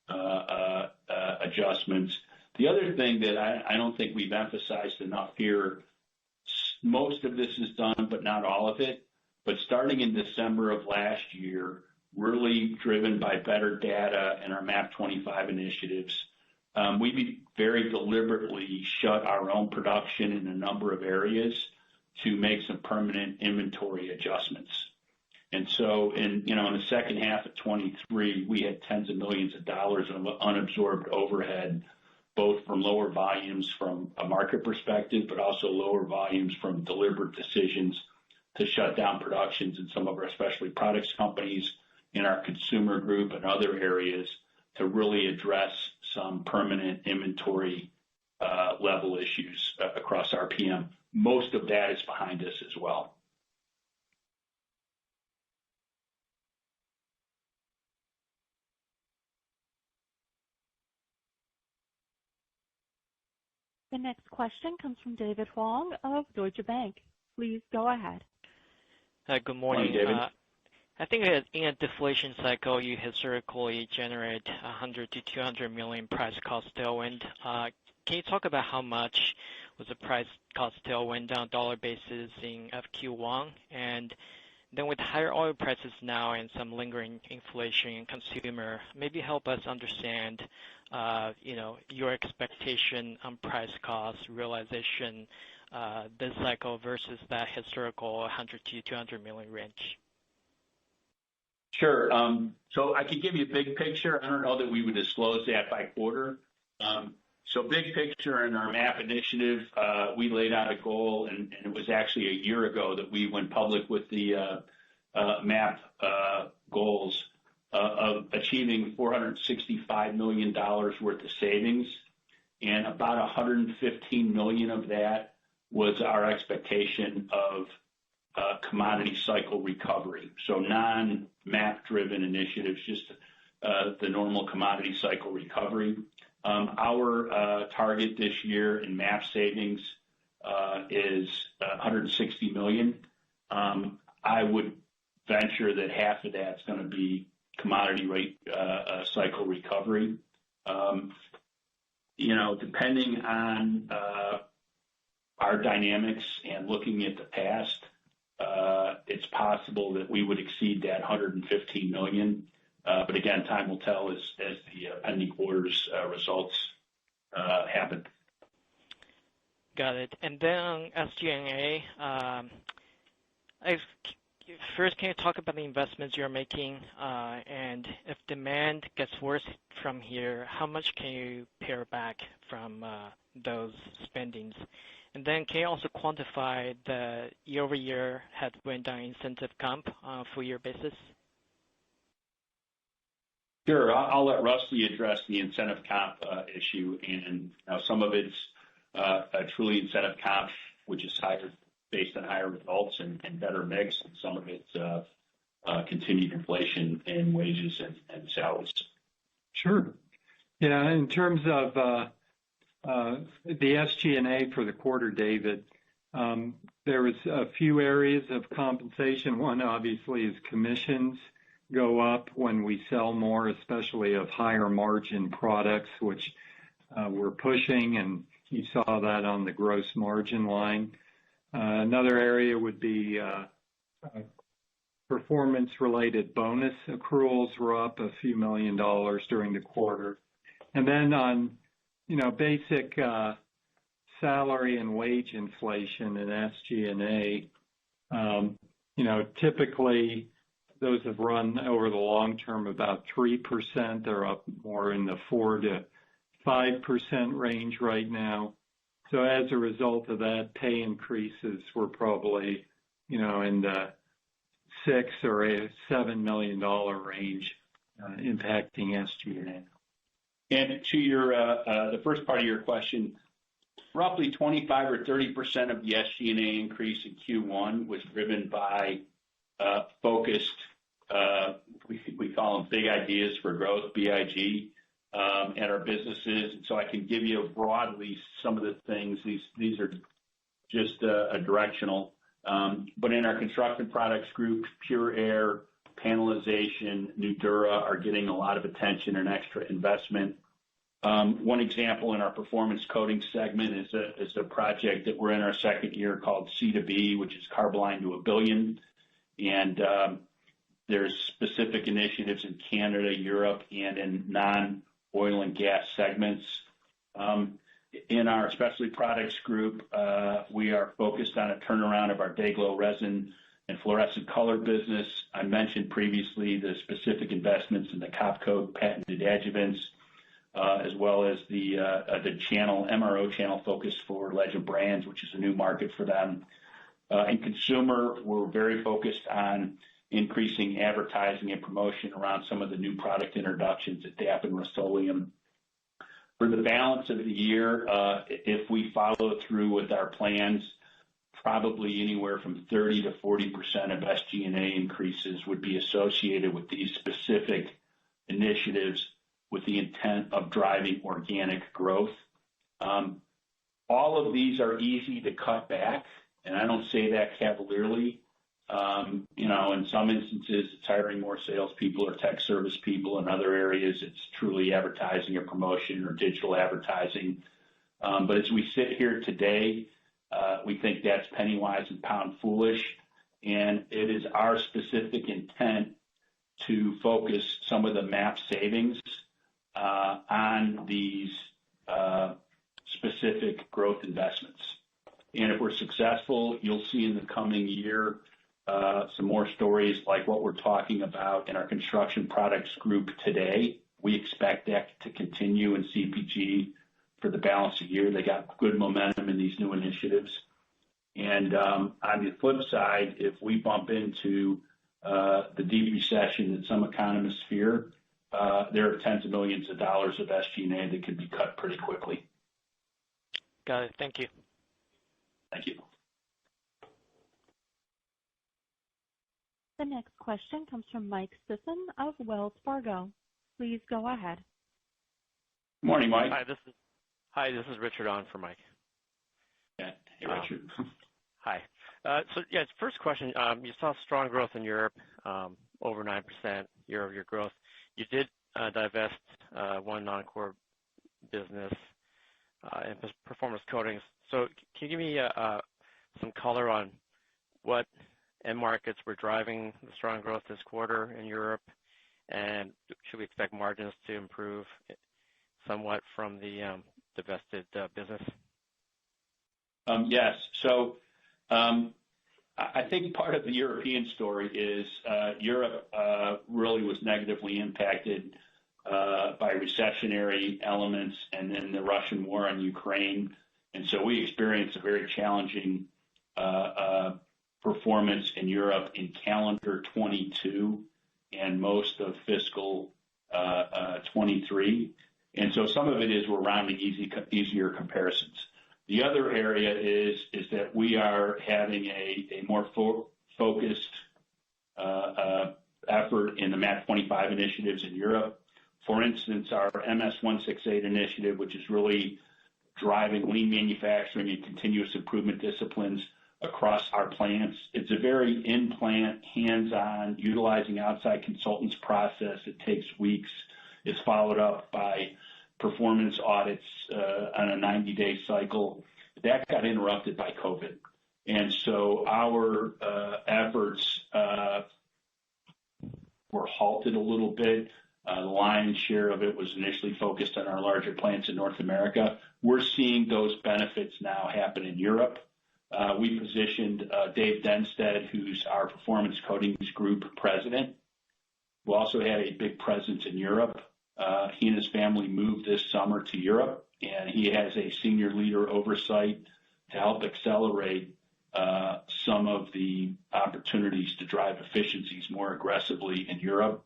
adjustments. The other thing that I don't think we've emphasized enough here, most of this is done, but not all of it. But starting in December of last year, really driven by better data and our MAP 25 initiatives, we very deliberately shut our own production in a number of areas to make some permanent inventory adjustments. And so in the second half of 23, we had tens of millions of dollars of unabsorbed overhead, both from lower volumes from a market perspective, but also lower volumes from deliberate decisions to shut down productions in some of our specialty products companies, in our consumer group and other areas to really address some permanent inventory level issues across RPM. Most of that is behind us as well. The next question comes from David Huang of Deutsche Bank. Please go ahead. Hi, good morning. David. I think in a deflation cycle, you historically generate 100 to 200 million price cost tailwind. Can you talk about how much was the price cost tailwind on a dollar basis in FQ1? And then with higher oil prices now and some lingering inflation in consumer, maybe help us understand, your expectation on price cost realization this cycle versus that historical 100 to 200 million range. Sure. So I could give you a big picture. I don't know that we would disclose that by quarter. So big picture in our MAP initiative, we laid out a goal, and it was actually a year ago that we went public with the MAP goals of achieving $465 million worth of savings, and about 115 million of that was our expectation of commodity cycle recovery. So non-MAP driven initiatives, just the normal commodity cycle recovery. Our target this year in MAP savings is $160 million. I would venture that half of that's going to be commodity rate cycle recovery. Depending on our dynamics and looking at the past, it's possible that we would exceed that $115 million. But again, time will tell as the pending quarters results happen. Got it. And then on SG&A, first, can you talk about the investments you're making? And if demand gets worse from here, how much can you pare back from those spendings? And then can you also quantify the year-over-year headwind on incentive comp on a full-year basis? Sure. I'll let Rusty address the incentive comp issue. And some of it's a truly incentive comp, which is higher based on higher results and better mix, and some of it's continued inflation in wages and salaries. Sure. Yeah, in terms of the SG&A for the quarter, David, there was a few areas of compensation. One, obviously, is commissions go up when we sell more, especially of higher margin products, which we're pushing, and you saw that on the gross margin line. Another area would be performance-related bonus accruals were up a few $1 million during the quarter. And then on, basic salary and wage inflation in SG&A, typically those have run over the long term about 3%. They're up more in the 4 to 5% range right now. So as a result of that, pay increases were probably, in the $6 or $7 million range, impacting SG&A. And to your the first part of your question, roughly 25 or 30% of the SG&A increase in Q1 was driven by focused, we call them big ideas for growth, BIG, at our businesses. And so I can give you broadly some of the things. These are just a directional. But in our construction products group, Pure Air, panelization, Nudura are getting a lot of attention and extra investment. One example in our performance coating segment is a project that we're in our second year called C2B, which is Carboline to a Billion. And there's specific initiatives in Canada, Europe, and in non-oil and gas segments. In our specialty products group, we are focused on a turnaround of our Day-Glo resin and fluorescent color business. I mentioned previously the specific investments in the Copcoat patented adjuvants, as well as the channel, MRO channel focus for Legend Brands, which is a new market for them. In consumer, we're very focused on increasing advertising and promotion around some of the new product introductions at DAP and Rust-Oleum. For the balance of the year, if we follow through with our plans, probably anywhere from 30 to 40% of SG&A increases would be associated with these specific initiatives with the intent of driving organic growth. All of these are easy to cut back, and I don't say that cavalierly. In some instances, it's hiring more salespeople or tech service people. In other areas, it's truly advertising or promotion or digital advertising. But as we sit here today, we think that's penny wise and pound foolish. And it is our specific intent to focus some of the MAP savings on these specific growth investments. And if we're successful, you'll see in the coming year some more stories like what we're talking about in our construction products group today. We expect that to continue in CPG for the balance of the year. They got good momentum in these new initiatives. And on the flip side, if we bump into the deep recession that some economists fear, there are tens of millions of dollars of SG&A that could be cut pretty quickly. Got it. Thank you. Thank you. The next question comes from Mike Sisson of Wells Fargo. Please go ahead. Morning, Mike. Hi, this is Richard on for Mike. Yeah. Hey, Richard. Hi. First question. You saw strong growth in Europe, over 9% year-over-year growth. You did divest one non-core business in performance coatings. So can you give me some color on what end markets were driving the strong growth this quarter in Europe? And should we expect margins to improve somewhat from the divested business? Yes. So I think part of the European story is Europe really was negatively impacted by recessionary elements and then the Russian war on Ukraine. And so we experienced a very challenging performance in Europe in calendar 22 and most of fiscal 23. And so some of it is we're rounding easier comparisons. The other area is that we are having a more focused effort in the MAP 25 initiatives in Europe. For instance, our MS 168 initiative, which is really driving lean manufacturing and continuous improvement disciplines across our plants. It's a very in-plant, hands-on, utilizing outside consultants process. It takes weeks. It's followed up by performance audits on a 90-day cycle. That got interrupted by COVID. And so our efforts were halted a little bit. The lion's share of it was initially focused on our larger plants in North America. We're seeing those benefits now happen in Europe. We positioned Dave Denstead, who's our Performance Coatings Group president, who also had a big presence in Europe. He and his family moved this summer to Europe, and he has a senior leader oversight to help accelerate some of the opportunities to drive efficiencies more aggressively in Europe.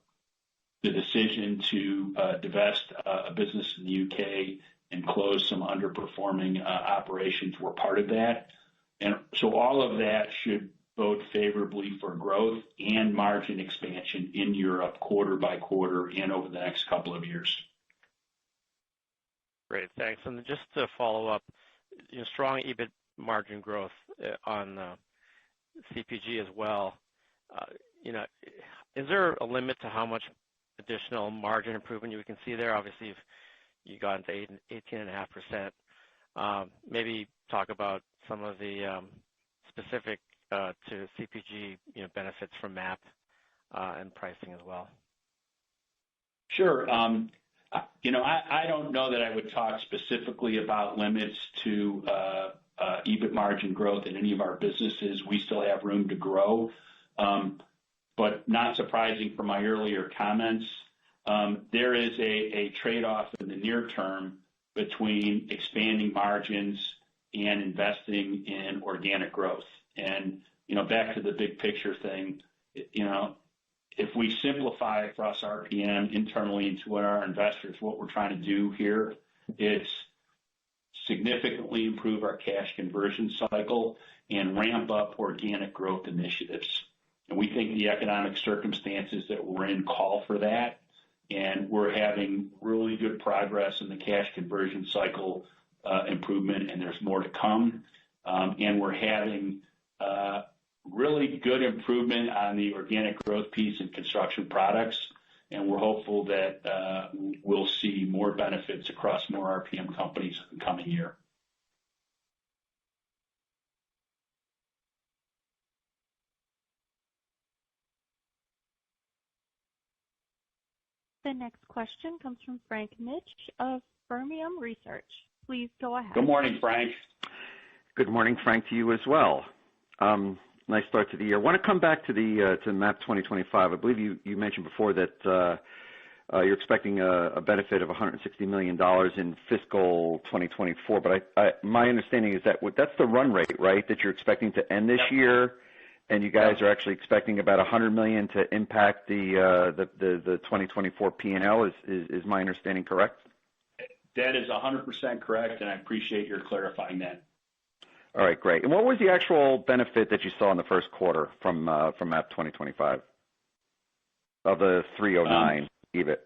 The decision to divest a business in the UK and close some underperforming operations were part of that. And so all of that should bode favorably for growth and margin expansion in Europe quarter by quarter and over the next couple of years. Great, thanks. And just to follow up, strong EBIT margin growth on CPG as well. Is there a limit to how much additional margin improvement you can see there? Obviously, if you got into 18.5%, maybe talk about some of the specific to CPG benefits from MAP and pricing as well. Sure. I don't know that I would talk specifically about limits to EBIT margin growth in any of our businesses. We still have room to grow. But not surprising from my earlier comments, there is a trade-off in the near term between expanding margins and investing in organic growth. And, back to the big picture thing, if we simplify across RPM internally and to our investors, what we're trying to do here is significantly improve our cash conversion cycle and ramp up organic growth initiatives. And we think the economic circumstances that we're in call for that. And we're having really good progress in the cash conversion cycle improvement, and there's more to come. And we're having really good improvement on the organic growth piece in construction products. And we're hopeful that we'll see more benefits across more RPM companies in the coming year. The next question comes from Frank Mitsch of Fermium Research. Please go ahead. Good morning, Frank. Good morning, Frank, to you as well. Nice start to the year. I want to come back to the to MAP 2025. I believe you mentioned before that you're expecting a benefit of $160 million in fiscal 2024. But my understanding is that that's the run rate, right, that you're expecting to end this year, and you guys are actually expecting about $100 million to impact the 2024 P&L. Is my understanding correct? That is 100% correct, and I appreciate your clarifying that. All right, great. And what was the actual benefit that you saw in the first quarter from MAP 2025 of the 309 EBIT?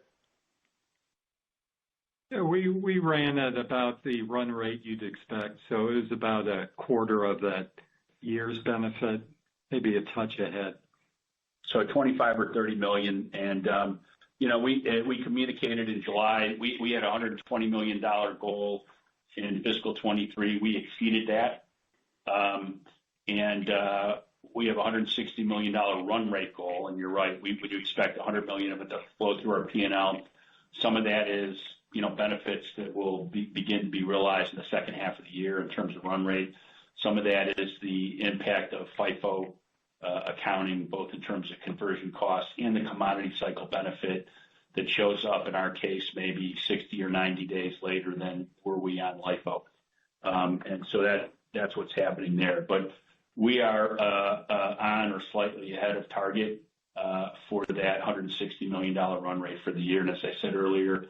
Yeah, we ran at about the run rate you'd expect, so it was about a quarter of that year's benefit, maybe a touch ahead. So 25 or 30 million. And, we communicated in July, we had a $120 million goal in fiscal 23. We exceeded that. We have a $160 million run rate goal. And you're right, we do expect 100 million of it to flow through our P&L. Some of that is, benefits that will begin to be realized in the second half of the year in terms of run rate. Some of that is the impact of FIFO accounting, both in terms of conversion costs and the commodity cycle benefit that shows up in our case maybe 60 or 90 days later than were we on LIFO. And so that's what's happening there. But we are on or slightly ahead of target for that $160 million run rate for the year. And as I said earlier,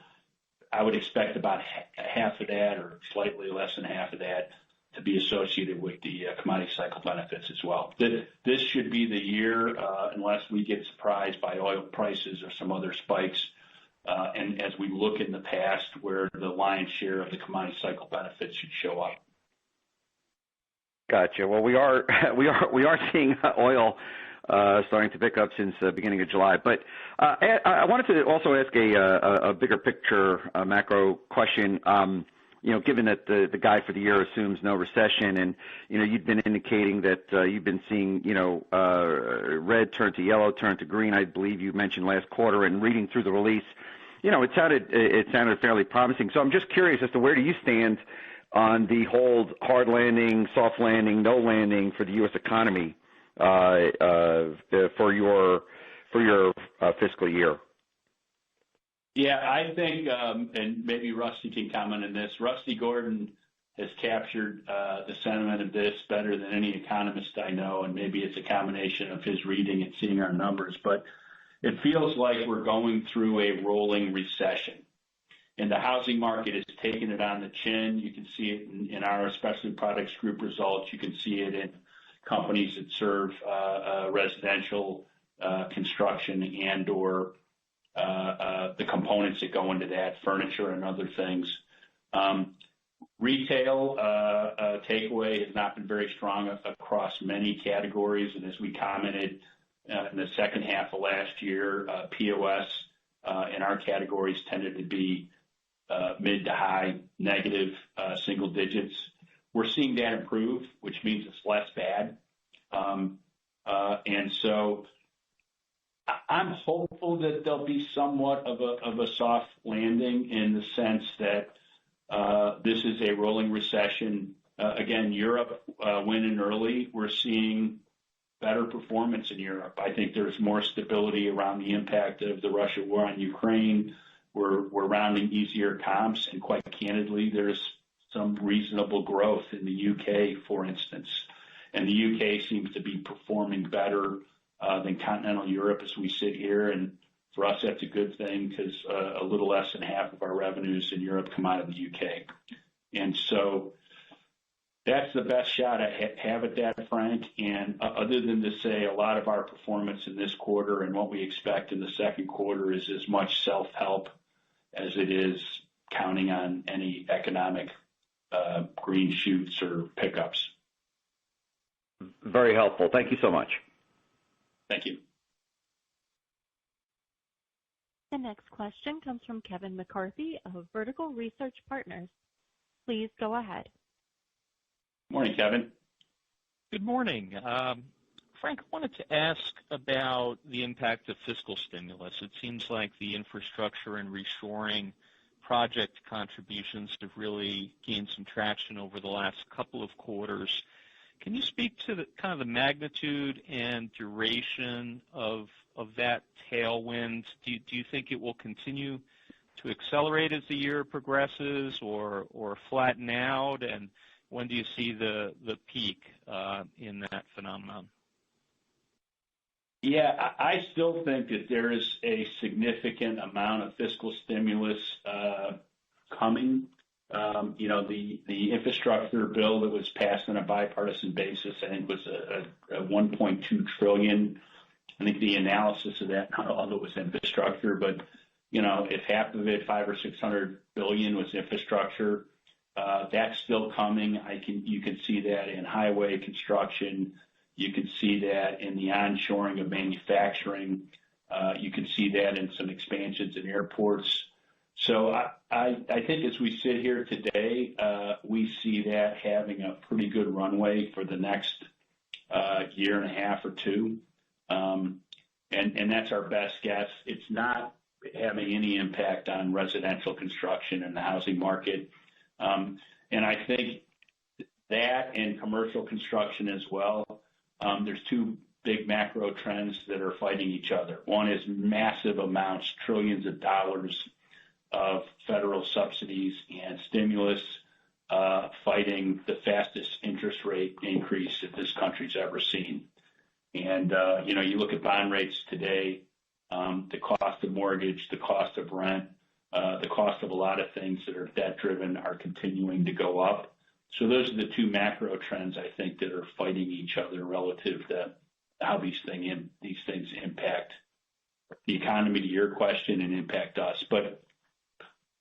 I would expect about half of that or slightly less than half of that to be associated with the commodity cycle benefits as well. This should be the year, unless we get surprised by oil prices or some other spikes, and as we look in the past, where the lion's share of the commodity cycle benefits should show up. Gotcha. Well, we are seeing oil starting to pick up since the beginning of July. But I wanted to also ask a bigger picture macro question. Given that the guide for the year assumes no recession, and you've been indicating that you've been seeing red turn to yellow, turn to green. I believe you mentioned last quarter, and reading through the release, it sounded fairly promising. So I'm just curious as to where do you stand on the whole hard landing, soft landing, no landing for the U.S. economy for your fiscal year? Yeah, I think, and maybe Rusty can comment on this. Rusty Gordon has captured the sentiment of this better than any economist I know, and maybe it's a combination of his reading and seeing our numbers. But it feels like we're going through a rolling recession, and the housing market is taking it on the chin. You can see it in our Specialty Products Group results. You can see it in companies that serve residential construction and/or the components that go into that, furniture and other things. Retail takeaway has not been very strong across many categories, and as we commented in the second half of last year, POS in our categories tended to be mid to high negative single digits. We're seeing that improve, which means it's less bad. And so I'm hopeful that there'll be somewhat of a soft landing in the sense that this is a rolling recession. Again, Europe went in early. We're seeing better performance in Europe. I think there's more stability around the impact of the Russia war on Ukraine. We're rounding easier comps, and quite candidly, there's some reasonable growth in the UK, for instance. And the UK seems to be performing better than continental Europe as we sit here. And for us, that's a good thing because a little less than half of our revenues in Europe come out of the UK. And so that's the best shot I have at that, Frank. And other than to say a lot of our performance in this quarter and what we expect in the second quarter is as much self-help as it is counting on any economic green shoots or pickups. Very helpful. Thank you so much. Thank you. The next question comes from Kevin McCarthy of Vertical Research Partners. Please go ahead. Morning, Kevin. Good morning. Frank, I wanted to ask about the impact of fiscal stimulus. It seems like the infrastructure and reshoring project contributions have really gained some traction over the last couple of quarters. Can you speak to the kind of the magnitude and duration of that tailwind? Do you think it will continue to accelerate as the year progresses or flatten out? And when do you see the peak in that phenomenon? Yeah, I still think that there is a significant amount of fiscal stimulus coming. The infrastructure bill that was passed on a bipartisan basis, I think was a $1.2 trillion. I think the analysis of that, not all of it was infrastructure, but if half of it, $500 or $600 billion, was infrastructure, that's still coming. You can see that in highway construction. You can see that in the onshoring of manufacturing. You can see that in some expansions in airports. So I think as we sit here today, we see that having a pretty good runway for the next year and a half or two. And that's our best guess. It's not having any impact on residential construction and the housing market. And I think that and commercial construction as well, there's two big macro trends that are fighting each other. One is massive amounts, trillions of dollars of federal subsidies and stimulus fighting the fastest interest rate increase that this country's ever seen. And, you look at bond rates today, the cost of mortgage, the cost of rent, the cost of a lot of things that are debt-driven are continuing to go up. So those are the two macro trends, I think, that are fighting each other relative to how these things impact the economy, to your question, and impact us. But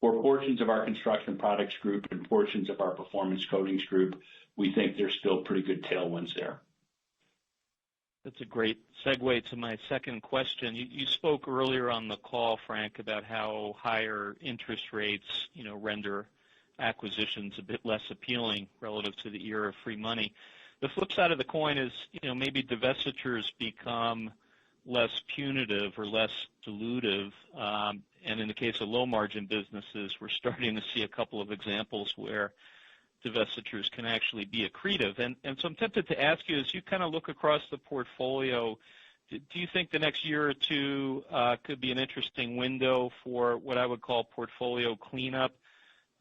for portions of our construction products group and portions of our performance coatings group, we think there's still pretty good tailwinds there. That's a great segue to my second question. You spoke earlier on the call, Frank, about how higher interest rates, render acquisitions a bit less appealing relative to the era of free money. The flip side of the coin is, maybe divestitures become less punitive or less dilutive. And in the case of low-margin businesses, we're starting to see a couple of examples where divestitures can actually be accretive. And so I'm tempted to ask you, as you kind of look across the portfolio, do you think the next year or two could be an interesting window for what I would call portfolio cleanup,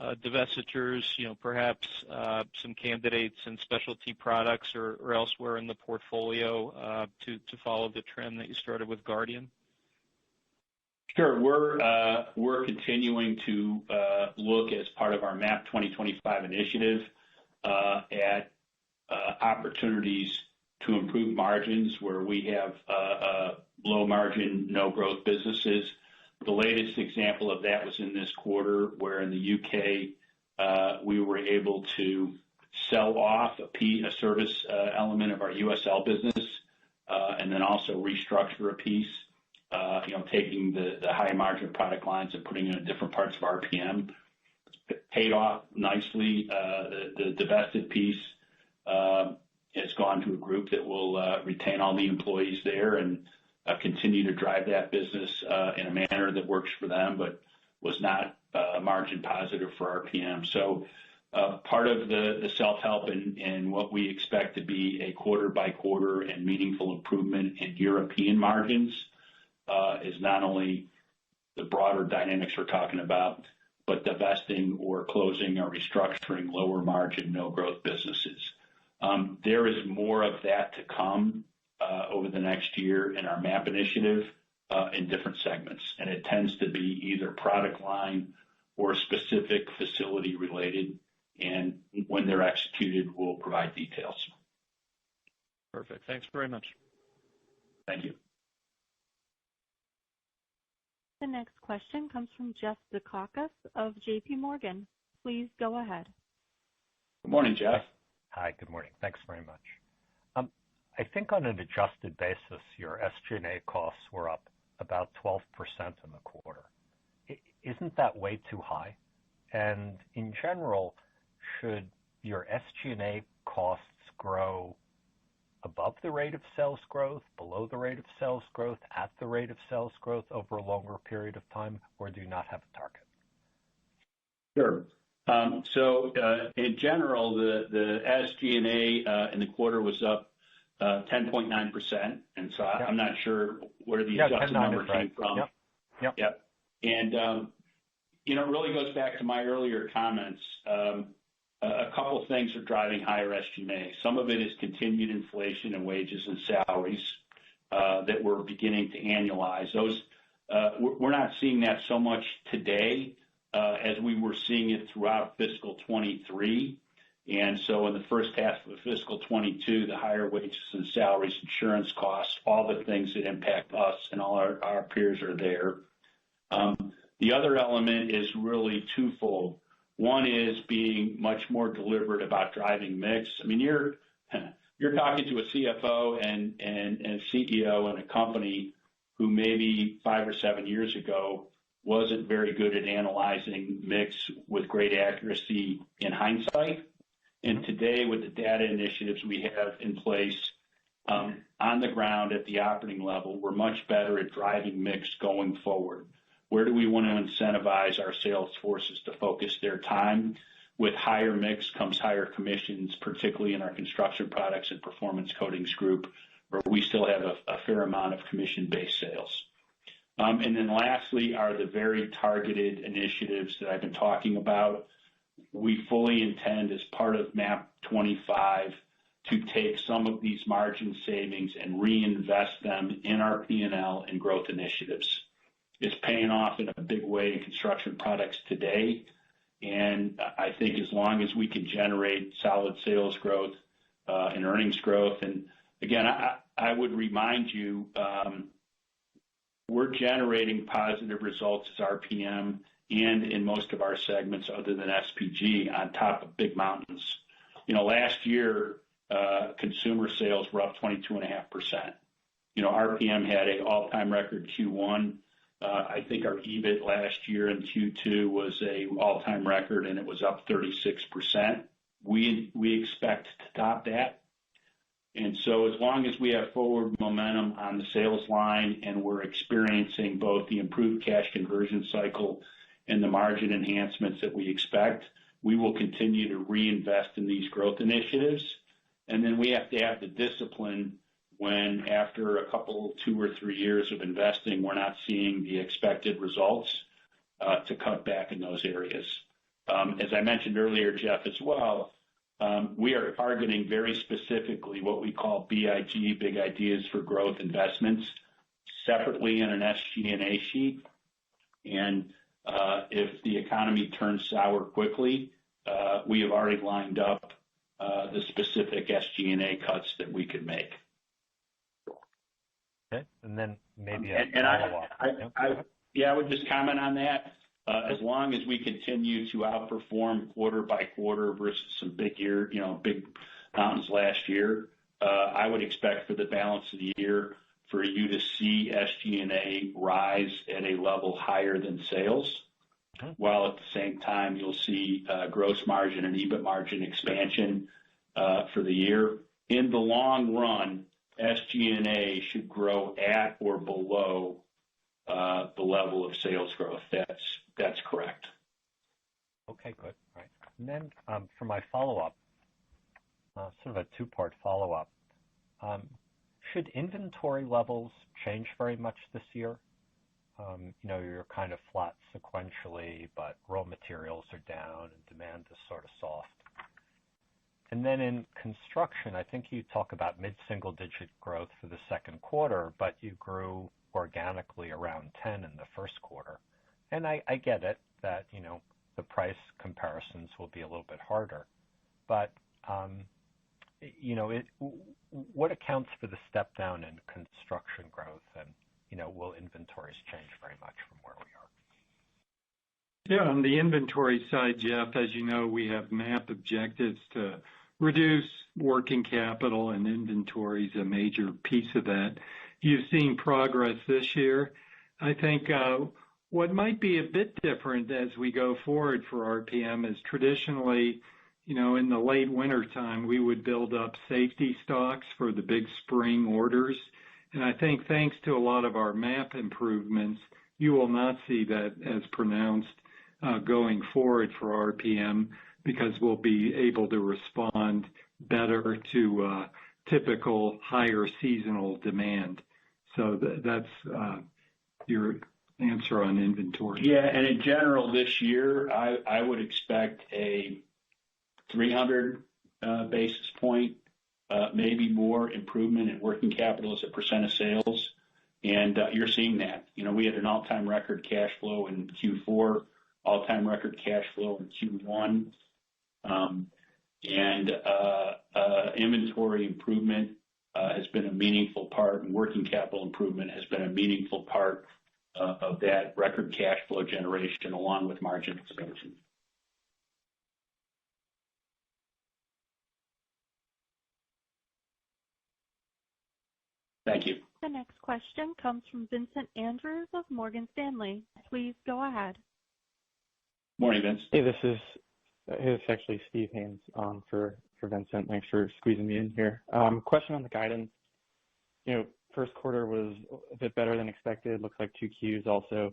divestitures, perhaps some candidates in specialty products or elsewhere in the portfolio to follow the trend that you started with Guardian? Sure. We're continuing to look as part of our MAP 2025 initiative at opportunities to improve margins where we have low margin, no growth businesses. The latest example of that was in this quarter, where in the UK we were able to sell off a service element of our USL business and then also restructure a piece. Taking the high margin product lines and putting it in different parts of RPM. It's paid off nicely. The divested piece has gone to a group that will retain all the employees there and continue to drive that business in a manner that works for them, but was not margin positive for RPM. So part of the self-help and what we expect to be a quarter by quarter and meaningful improvement in European margins is not only the broader dynamics we're talking about, but divesting or closing or restructuring lower margin, no growth businesses. There is more of that to come over the next year in our MAP initiative in different segments, and it tends to be either product line or specific facility related, and when they're executed, we'll provide details. Perfect. Thanks very much. Thank you. The next question comes from Jeff Zekauskas of J.P. Morgan. Please go ahead. Good morning, Jeff. Hi, good morning. Thanks very much. I think on an adjusted basis, your SG&A costs were up about 12% in the quarter. Isn't that way too high? And in general, should your SG&A costs grow above the rate of sales growth, below the rate of sales growth, at the rate of sales growth over a longer period of time, or do you not have a target? Sure. So in general, the SG&A in the quarter was up 10.9%, and so I'm not sure where the adjusted number came from. Yep. And it really goes back to my earlier comments. A couple of things are driving higher SG&A. Some of it is continued inflation in wages and salaries that we're beginning to annualize. Those we're not seeing that so much today as we were seeing it throughout fiscal 23. And so in the first half of fiscal 22, the higher wages and salaries, insurance costs, all the things that impact us and all our peers are there. The other element is really twofold. One is being much more deliberate about driving mix. I mean, you're talking to a CFO and CEO in a company who maybe 5 or 7 years ago wasn't very good at analyzing mix with great accuracy in hindsight. And today, with the data initiatives we have in place on the ground at the operating level, we're much better at driving mix going forward. Where do we want to incentivize our sales forces to focus their time? With higher mix comes higher commissions, particularly in our construction products and performance coatings group, where we still have a fair amount of commission-based sales. And then lastly are the very targeted initiatives that I've been talking about. We fully intend, as part of MAP 25, to take some of these margin savings and reinvest them in our P&L and growth initiatives. It's paying off in a big way in construction products today. And I think as long as we can generate solid sales growth and earnings growth, and again, I would remind you, we're generating positive results as RPM and in most of our segments other than SPG on top of big mountains. Last year, consumer sales were up 22.5%. RPM had an all-time record Q1. I think our EBIT last year in Q2 was an all-time record, and it was up 36%. We expect to top that. And so as long as we have forward momentum on the sales line and we're experiencing both the improved cash conversion cycle and the margin enhancements that we expect, we will continue to reinvest in these growth initiatives. And then we have to have the discipline when, after a couple, 2 or 3 years of investing, we're not seeing the expected results, to cut back in those areas. As I mentioned earlier, Jeff, as well, we are targeting very specifically what we call BIG, Big Ideas for Growth investments, separately in an SG&A sheet. And if the economy turns sour quickly, we have already lined up the specific SG&A cuts that we could make. Okay, and then maybe a follow-up. I would just comment on that. As long as we continue to outperform quarter by quarter versus some big mountains last year, I would expect for the balance of the year for you to see SG&A rise at a level higher than sales, while at the same time you'll see gross margin and EBIT margin expansion for the year. In the long run, SG&A should grow at or below the level of sales growth. That's correct. Okay, good. All right. And then for my follow-up, sort of a two-part follow-up, should inventory levels change very much this year? You're kind of flat sequentially, but raw materials are down and demand is sort of soft. And then in construction, I think you talk about mid-single-digit growth for the second quarter, but you grew organically around 10 in the first quarter. And I get it that, the price comparisons will be a little bit harder. But, what accounts for the step down in construction growth? And, will inventories change very much from where we are? Yeah, on the inventory side, Jeff, as you know, we have MAP objectives to reduce working capital, and inventory is a major piece of that. You've seen progress this year. I think what might be a bit different as we go forward for RPM is traditionally, in the late winter time, we would build up safety stocks for the big spring orders. And I think thanks to a lot of our MAP improvements, you will not see that as pronounced going forward for RPM, because we'll be able to respond better to typical higher seasonal demand. So that's your answer on inventory. Yeah, and in general this year, I would expect a 300 basis point, maybe more improvement in working capital as a percent of sales. And you're seeing that. We had an all-time record cash flow in Q4, all-time record cash flow in Q1. Inventory improvement has been a meaningful part, and working capital improvement has been a meaningful part of that record cash flow generation along with margin expansion. Thank you. The next question comes from Vincent Andrews of Morgan Stanley. Please go ahead. Morning, Vince. Hey, this is actually Steve Haynes for Vincent. Thanks for squeezing me in here. Question on the guidance. First quarter was a bit better than expected. Looks like 2Qs also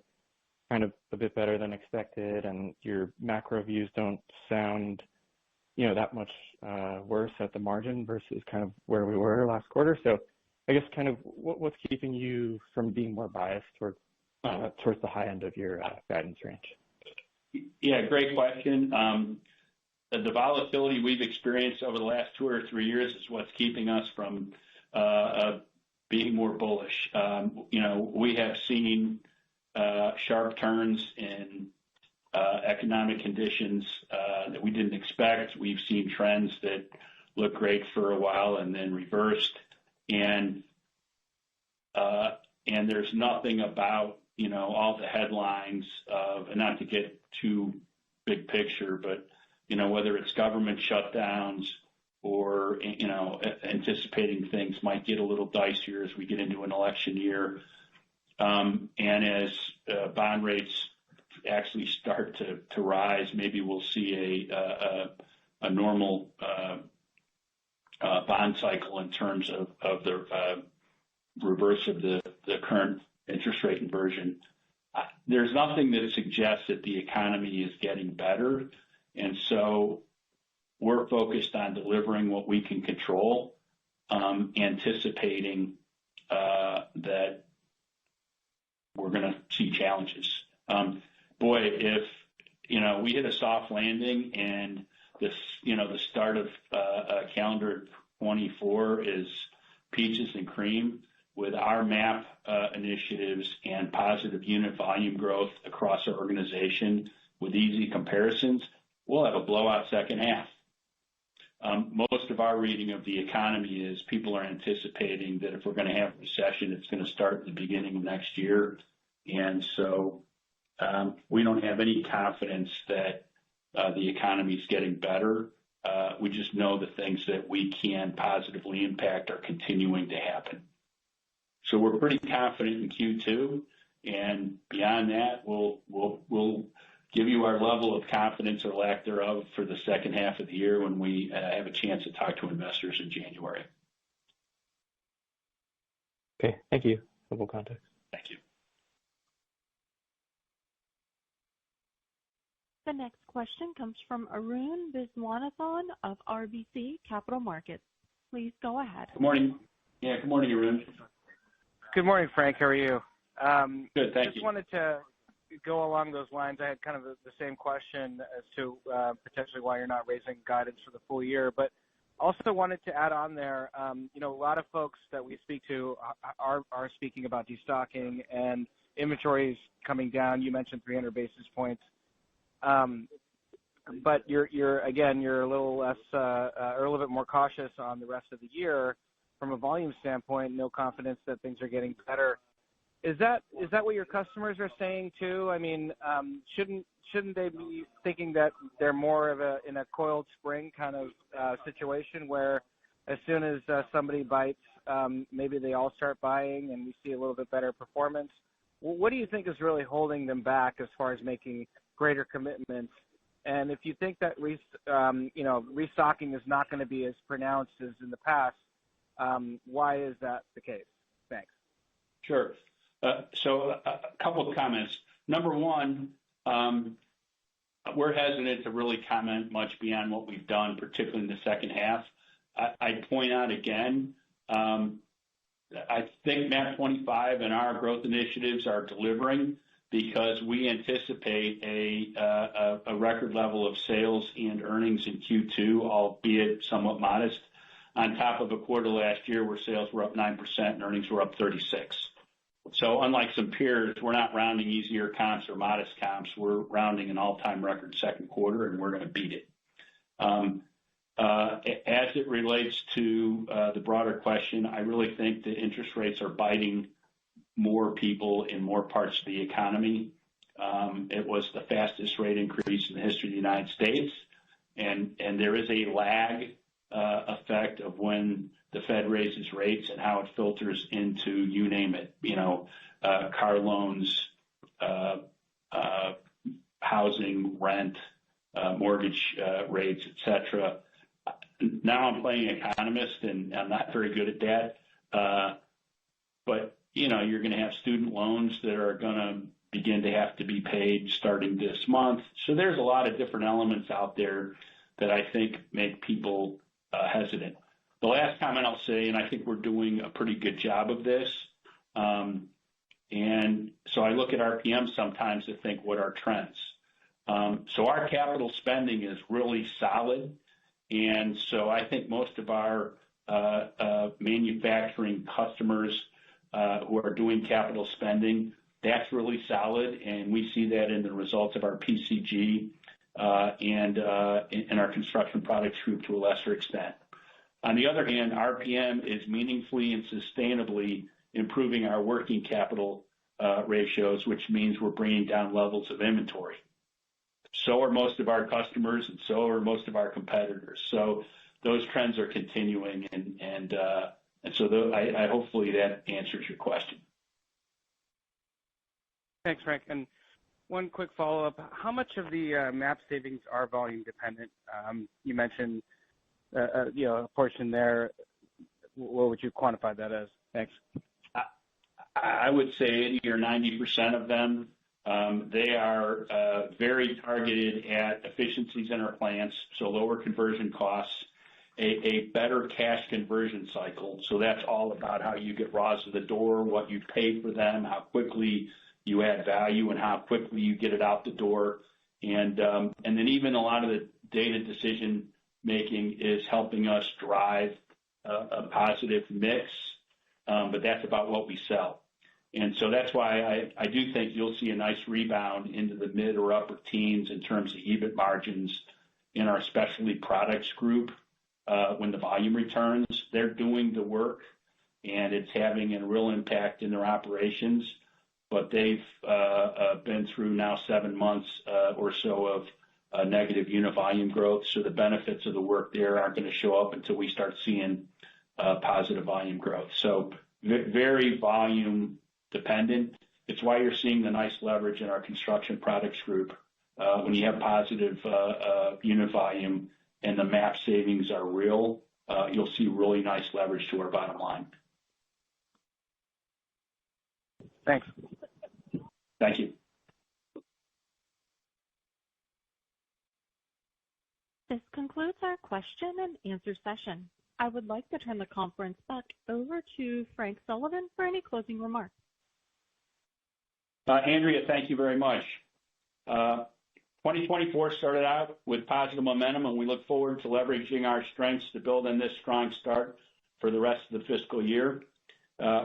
kind of a bit better than expected, and your macro views don't sound, that much worse at the margin versus kind of where we were last quarter. So I guess kind of what's keeping you from being more biased towards the high end of your guidance range? Yeah, great question. The volatility we've experienced over the last 2 or 3 years is what's keeping us from being more bullish. We have seen sharp turns in economic conditions that we didn't expect. We've seen trends that look great for a while and then reversed. And there's nothing about, all the headlines of, and not to get too big picture, but, whether it's government shutdowns or, anticipating things might get a little dicier as we get into an election year. And as bond rates actually start to rise, maybe we'll see a normal bond cycle in terms of the reverse of the current interest rate inversion. There's nothing that suggests that the economy is getting better, and so we're focused on delivering what we can control, anticipating that we're going to see challenges. If we hit a soft landing and this, the start of calendar 24 is peaches and cream with our MAP initiatives and positive unit volume growth across our organization with easy comparisons, we'll have a blowout second half. Most of our reading of the economy is people are anticipating that if we're going to have a recession, it's going to start at the beginning of next year. And so we don't have any confidence that the economy is getting better. We just know the things that we can positively impact are continuing to happen. So we're pretty confident in Q2, and beyond that, we'll give you our level of confidence or lack thereof for the second half of the year when we have a chance to talk to investors in January. Okay, thank you. Helpful context. Thank you. The next question comes from Arun Viswanathan of RBC Capital Markets. Please go ahead. Good morning. Yeah, good morning, Arun. Good morning, Frank. How are you? Good, thank you. Just wanted to go along those lines. I had kind of the same question as to potentially why you're not raising guidance for the full year, but also wanted to add on there, a lot of folks that we speak to are speaking about destocking and inventories coming down. You mentioned 300 basis points. But you're a little less, or a little bit more cautious on the rest of the year from a volume standpoint, no confidence that things are getting better. Is that what your customers are saying too? I mean, shouldn't they be thinking that they're more of in a coiled spring kind of situation where as soon as somebody bites, maybe they all start buying and we see a little bit better performance? What do you think is really holding them back as far as making greater commitments? And if you think that restocking is not going to be as pronounced as in the past, why is that the case? Thanks. Sure. So a couple of comments. Number one, we're hesitant to really comment much beyond what we've done, particularly in the second half. I'd point out again, I think MAP 25 and our growth initiatives are delivering because we anticipate a record level of sales and earnings in Q2, albeit somewhat modest, on top of a quarter last year where sales were up 9% and earnings were up 36%. So unlike some peers, we're not rounding easier comps or modest comps. We're rounding an all-time record second quarter, and we're going to beat it. As it relates to the broader question, I really think that interest rates are biting more people in more parts of the economy. It was the fastest rate increase in the history of the United States. And there is a lag effect of when the Fed raises rates and how it filters into, you name it, car loans, housing, rent, mortgage rates, et cetera. Now I'm playing economist, and I'm not very good at that. But, you're going to have student loans that are going to begin to have to be paid starting this month. So there's a lot of different elements out there that I think make people hesitant. The last comment I'll say, and I think we're doing a pretty good job of this, and so I look at RPM sometimes to think, what are trends? So our capital spending is really solid, and so I think most of our manufacturing customers who are doing capital spending, that's really solid, and we see that in the results of our PCG and in our construction products group to a lesser extent. On the other hand, RPM is meaningfully and sustainably improving our working capital ratios, which means we're bringing down levels of inventory. So are most of our customers, and so are most of our competitors. So those trends are continuing, and so I hopefully that answers your question. Thanks, Frank. And one quick follow-up. How much of the MAP savings are volume dependent? You mentioned a portion there. What would you quantify that as? Thanks. I would say 80 or 90% of them. They are very targeted at efficiencies in our plants, so lower conversion costs, a better cash conversion cycle. So that's all about how you get raws to the door, what you pay for them, how quickly you add value, and how quickly you get it out the door. And then even a lot of the data decision making is helping us drive a positive mix, but that's about what we sell. And so that's why I do think you'll see a nice rebound into the mid or upper teens in terms of EBIT margins in our specialty products group when the volume returns. They're doing the work, and it's having a real impact in their operations. But they've been through now 7 months or so of negative unit volume growth. So the benefits of the work there aren't going to show up until we start seeing positive volume growth. So very volume dependent. It's why you're seeing the nice leverage in our construction products group. When you have positive unit volume and the MAP savings are real, you'll see really nice leverage to our bottom line. Thanks. Thank you. This concludes our question and answer session. I would like to turn the conference back over to Frank Sullivan for any closing remarks. Andrea, thank you very much. 2024 started out with positive momentum, and we look forward to leveraging our strengths to build on this strong start for the rest of the fiscal year.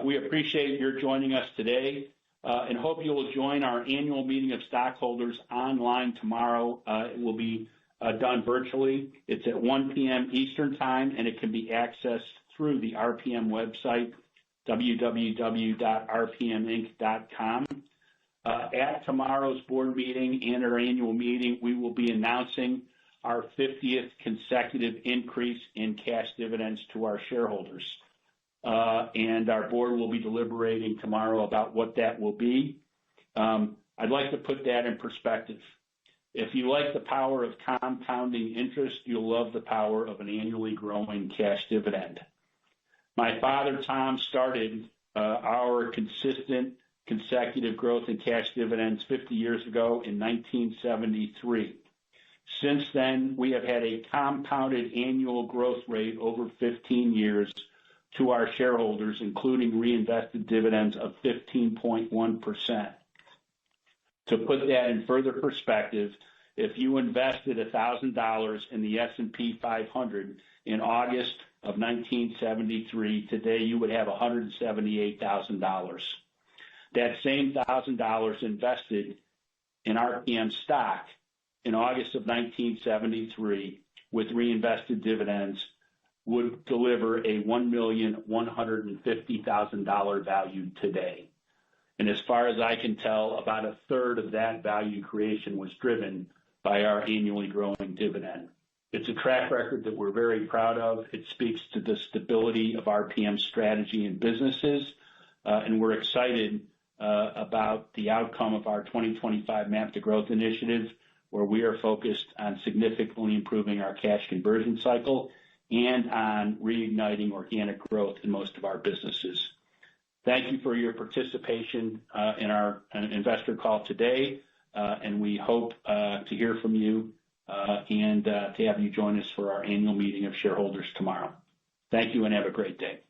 We appreciate your joining us today and hope you will join our annual meeting of stockholders online tomorrow. It will be done virtually. It's at 1 p.m. Eastern Time, and it can be accessed through the RPM website, www.rpminc.com. At tomorrow's board meeting and our annual meeting, we will be announcing our 50th consecutive increase in cash dividends to our shareholders. And our board will be deliberating tomorrow about what that will be. I'd like to put that in perspective. If you like the power of compounding interest, you'll love the power of an annually growing cash dividend. My father, Tom, started our consistent consecutive growth in cash dividends 50 years ago in 1973. Since then, we have had a compounded annual growth rate over 15 years to our shareholders, including reinvested dividends of 15.1%. To put that in further perspective, if you invested $1,000 in the S&P 500 in August of 1973, today you would have $178,000. That same $1,000 invested in RPM stock in August of 1973 with reinvested dividends would deliver a $1,150,000 value today. And as far as I can tell, about a third of that value creation was driven by our annually growing dividend. It's a track record that we're very proud of. It speaks to the stability of RPM's strategy and businesses, and we're excited about the outcome of our 2025 MAP to Growth initiative, where we are focused on significantly improving our cash conversion cycle and on reigniting organic growth in most of our businesses. Thank you for your participation in our investor call today, and we hope to hear from you and to have you join us for our annual meeting of shareholders tomorrow. Thank you and have a great day.